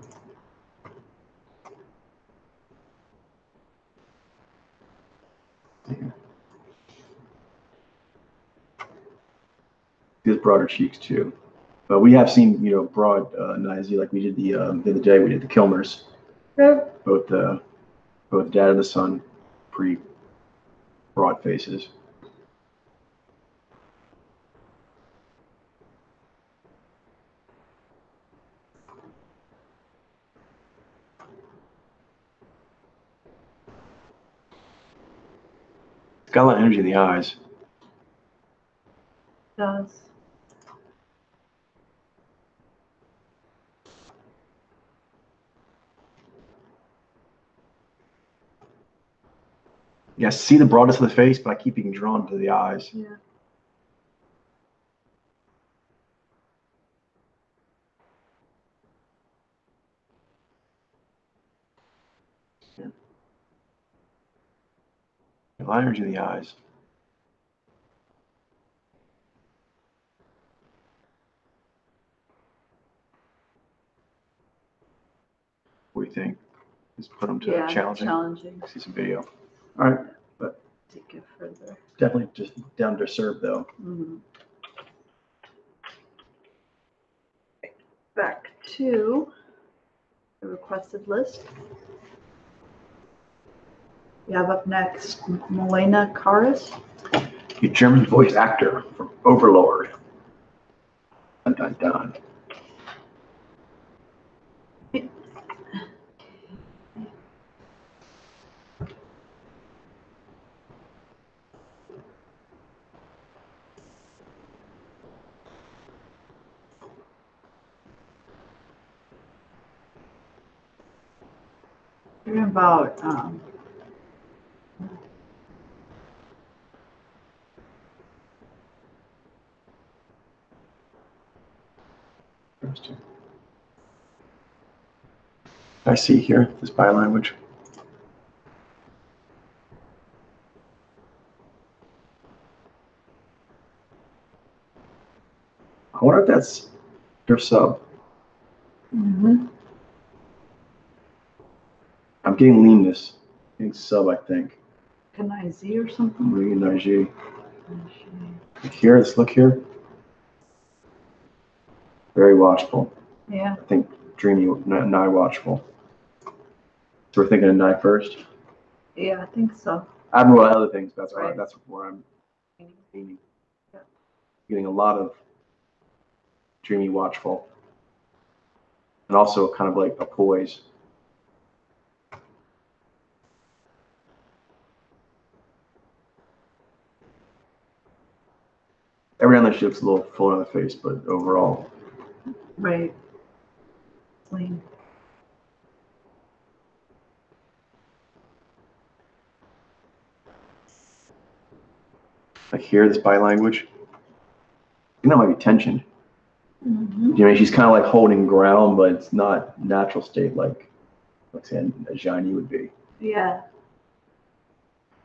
S2: He has broader cheeks too. But we have seen, broad Nai-Z like we did the other day. We did the Kilmers.
S1: Yeah.
S2: Both the dad and the son, pretty broad faces. It's got a lot of energy in the eyes.
S1: It does.
S2: Yeah, I see the broadness of the face, but I keep being drawn to the eyes.
S1: Yeah.
S2: A lot of energy in the eyes. What do you think? Just put them to challenging. See some video. All right, but
S1: take it further.
S2: Definitely just down to serve though.
S1: Mm-hmm. Back to the requested list. We have up next Milena Karas.
S2: A German voice actor from Overlord. Dun dun dun.
S1: Hearing about
S2: I see here this body language. I wonder if that's your sub.
S1: mm-hmm.
S2: I'm getting leanness. Getting sub, I think.
S1: Can I Z or something?
S2: Maybe an IG. Look here, let's look here. Very watchful.
S1: Yeah.
S2: I think dreamy, nigh watchful. So we're thinking of nigh first.
S1: Yeah, I think so.
S2: I have a lot of other things, but
S1: Right.
S2: that's where I'm aiming.
S1: Yeah.
S2: Getting a lot of dreamy, watchful, and also kind of like a poise. Every now and then she looks a little full on the face, but overall.
S1: Right. Lean.
S2: Like here, this body language. I think that might be tension.
S1: Mm-hmm.
S2: You know, she's kind of like holding ground, but it's not natural state like say a Johnny would be.
S1: Yeah.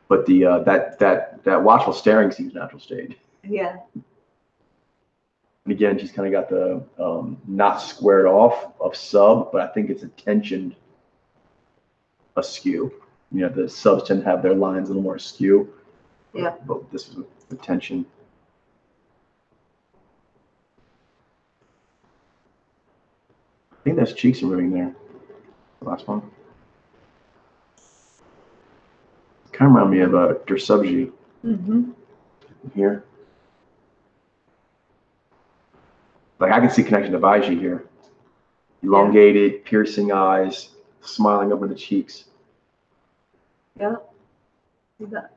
S2: But the that watchful staring seems natural state.
S1: Yeah.
S2: And again, she's kind of got the not squared off of sub, but I think it's a tensioned askew. You know, the subs tend to have their lines a little more askew.
S1: Yeah.
S2: But this is the tension. I think those cheeks are moving there. The last one. Kind of remind me of a Dersubji.
S1: Mm-hmm.
S2: Here. Like I can see connection to Baiji here. Elongated, piercing eyes, smiling over the cheeks.
S1: Yeah. See that?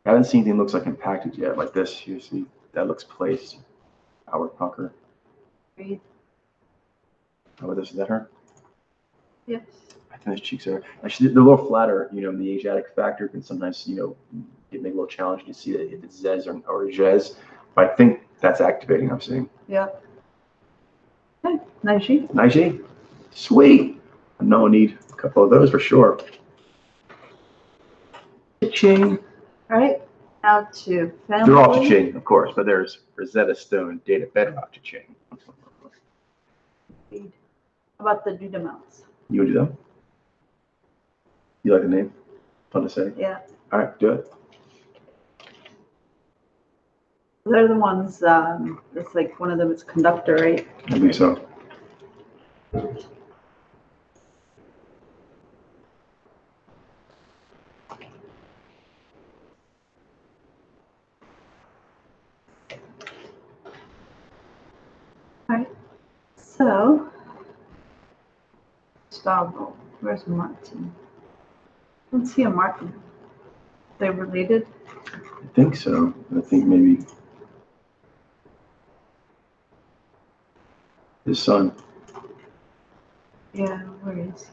S2: I haven't seen anything that looks like impacted yet. Like this, you see, that looks placed. Outward pucker.
S1: Breathe.
S2: Oh, this is that her?
S1: Yes.
S2: I think those cheeks are actually they're a little flatter. You know, the Asiatic factor can sometimes, you know, it make a little challenging to see that if it's Zez or Jez. But I think that's activating. I'm seeing.
S1: Yeah. Okay. Naiji.
S2: Naiji, sweet. I know I need a couple of those for sure. Ching.
S1: All right. Now to family.
S2: They're all Ching, of course, but there's Rosetta Stone, Data Bedrock Ching.
S1: How about the Duda mounts?
S2: You would do that? You like the name? Fun to say?
S1: Yeah.
S2: All right, do it.
S1: They're the ones, it's like one of them is conductor, right?
S2: I think so.
S1: All right. So, Gustavo, where's Martin? I don't see a Martin. They're related?
S2: I think so. I think maybe his son.
S1: Yeah, where is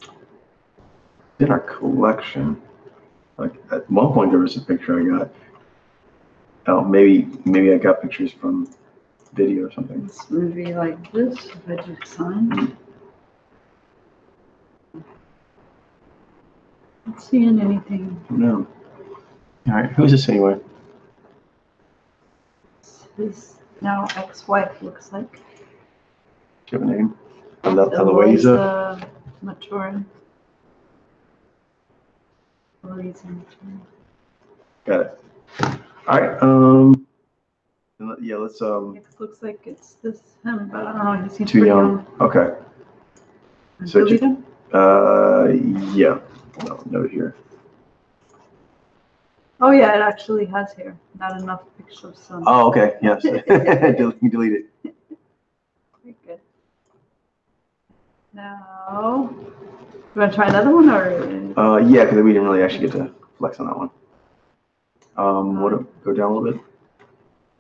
S1: he?
S2: In our collection. Like at one point there was a picture I got. Oh, maybe I got pictures from video or something.
S1: This movie like this, if I do sign. Not seeing anything.
S2: No. All right, who's this anyway?
S1: His now ex-wife looks like.
S2: Do you have a name? Eloisa.
S1: Maturin. Eloisa Maturin.
S2: Got it. All right. Yeah, let's
S1: It looks like it's this him, but I don't know. He seems
S2: too
S1: pretty
S2: young. Okay. So
S1: Delete him?
S2: Yeah. No, note here.
S1: Oh yeah, it actually has here. Not enough pictures of sun.
S2: Oh, okay. Yes. Delete it.
S1: Very good. Now, you want to try another one or?
S2: Yeah, because we didn't really actually get to flex on that one. Go down a little bit.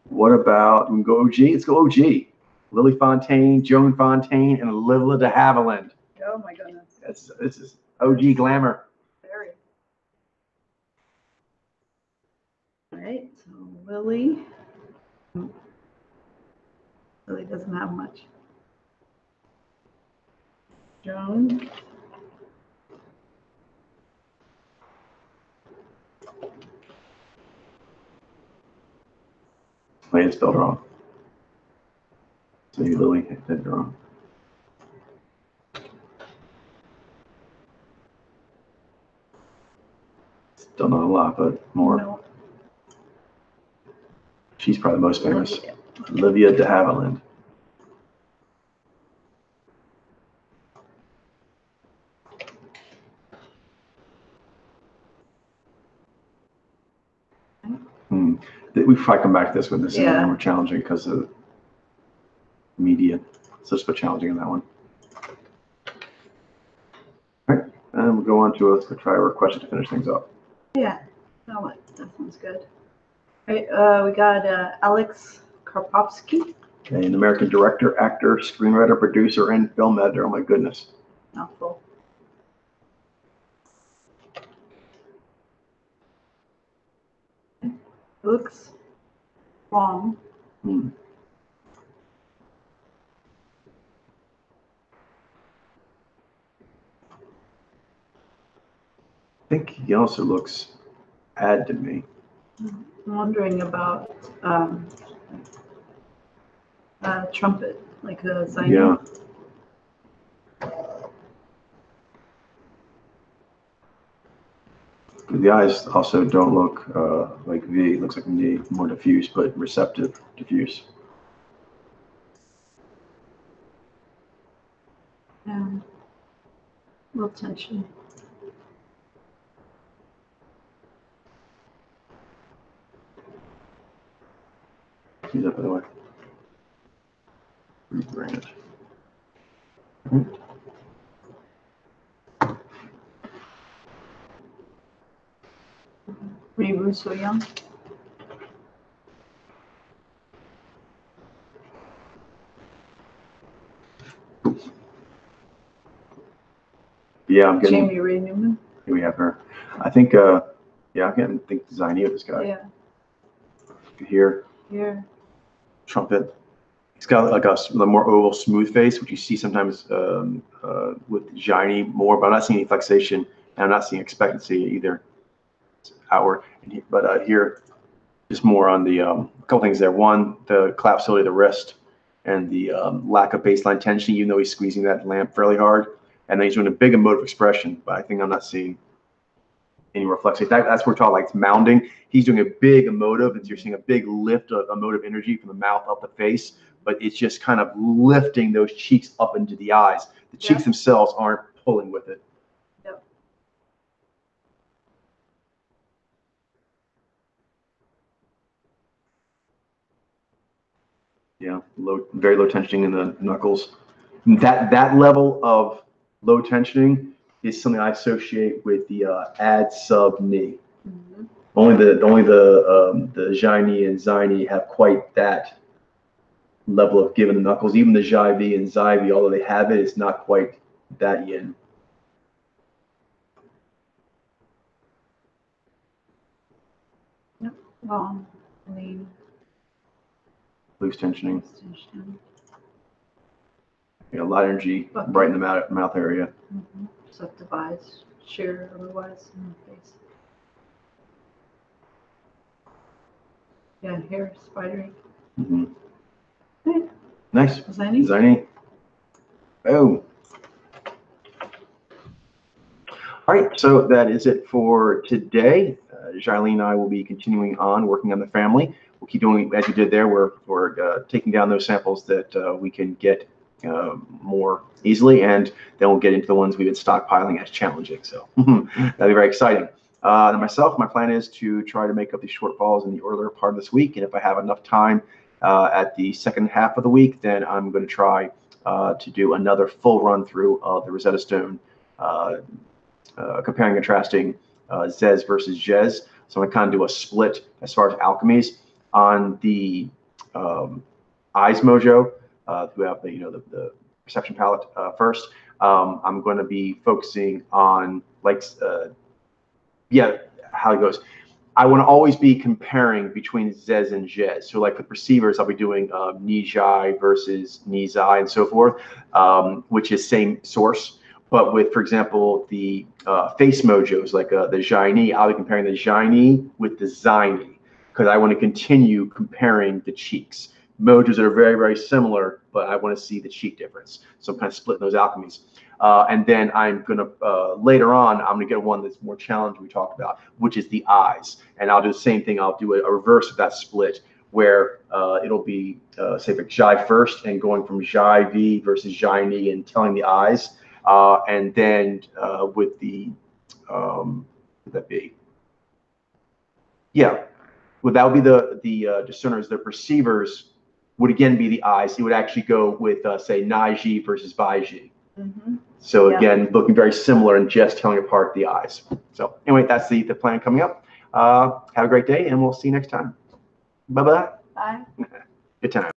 S2: What about, we can go OG? Let's go OG. Lily Fontaine, Joan Fontaine, and Olivia de Havilland.
S1: Oh my goodness.
S2: This is OG glamour.
S1: Very. All right, so Lily. Lily doesn't have much. Joan.
S2: I had spelled wrong. So you Lily did it wrong. Still not a lot, but more.
S1: No.
S2: She's probably the most famous. Olivia de Havilland. We probably come back to this one. This is a little more challenging because of media. So just put challenging in that one. All right, and we'll go on to let's try our question to finish things up.
S1: Yeah, that sounds good. All right, we got Alex Karpovsky.
S2: Okay, an American director, actor, screenwriter, producer, and film editor. Oh my goodness.
S1: Mouthful. Looks long.
S2: I think he also looks odd to me.
S1: I'm wondering about trumpet, like the Zine.
S2: Yeah. The eyes also don't look like V. It looks like V, more diffuse, but receptive, diffuse.
S1: Yeah. A little tension.
S2: He's up by the way. Rebrand.
S1: Reboot so young.
S2: Yeah, I'm getting.
S1: Jamie Ray Newman.
S2: Here we have her. I think. Yeah, I can't think design of this guy.
S1: Yeah.
S2: Here.
S1: Here.
S2: Trumpet. He's got like a more oval, smooth face, which you see sometimes with Shiny more, but I'm not seeing any flexation, and I'm not seeing expectancy either. It's outward, but here, just more on the couple things there. One, the collapsibility of the wrist, and the lack of baseline tension, even though he's squeezing that lamp fairly hard, and then he's doing a big emotive expression, but I think I'm not seeing any reflection. That's where we're talking like it's mounding. He's doing a big emotive, and you're seeing a big lift of emotive energy from the mouth up the face, but it's just kind of lifting those cheeks up into the eyes. The cheeks themselves aren't pulling with it.
S1: Yep.
S2: Yeah, very low tensioning in the knuckles. That level of low tensioning is something I associate with the ad sub knee. Mm-hmm. Only the Shiny and Ziny have quite that level of give in the knuckles. Even the Jai-V and Zai-V, although they have it, it's not quite that yin.
S1: Yep. Long, lean.
S2: Loose tensioning. Yeah, a lot of energy right in the mouth area.
S1: Mm-hmm. Subdivides, sheer otherwise in the face. Yeah, hair, spidery.
S2: Mm-hmm.
S1: Okay.
S2: Nice.
S1: Ziny.
S2: Ziny. Oh. All right, so that is it for today. Jailene and I will be continuing on working on the family. We'll keep doing as you did there. We're taking down those samples that we can get more easily, and then we'll get into the ones we've been stockpiling as challenging. So that'll be very exciting. And myself, my plan is to try to make up these shortfalls in the earlier part of this week, and if I have enough time at the second half of the week, then I'm going to try to do another full run through of the Rosetta Stone, comparing and contrasting Zez versus Jez. So I'm going to kind of do a split as far as alchemies on the Eyes Mojo, who have the perception palette first. I'm going to be focusing on how it goes. I want to always be comparing between Zez and Jez. So like with perceivers, I'll be doing Nijai versus Nizai and so forth, which is same source. But with, for example, the face mojos, like the Zhaini, I'll be comparing the Zhaini with the Zaini, because I want to continue comparing the cheeks. Mojos are very, very similar, but I want to see the cheek difference. So I'm kind of splitting those alchemies. And then I'm going to, later on, I'm going to get one that's more challenging we talked about, which is the eyes. And I'll do the same thing. I'll do a reverse of that split where it'll be, say, for Zhai first and going from Zhai V versus Zhai Ni and telling the eyes. And then with the, what would that be? Yeah, well, that would be the discerners. The perceivers would again be the eyes. It would actually go with, say, Naiji versus Baiji. Mm-hmm. So again, looking very similar and just telling apart the eyes. So anyway, that's the plan coming up. Have a great day, and we'll see you next time. Bye-bye.
S1: Bye.
S2: Good time.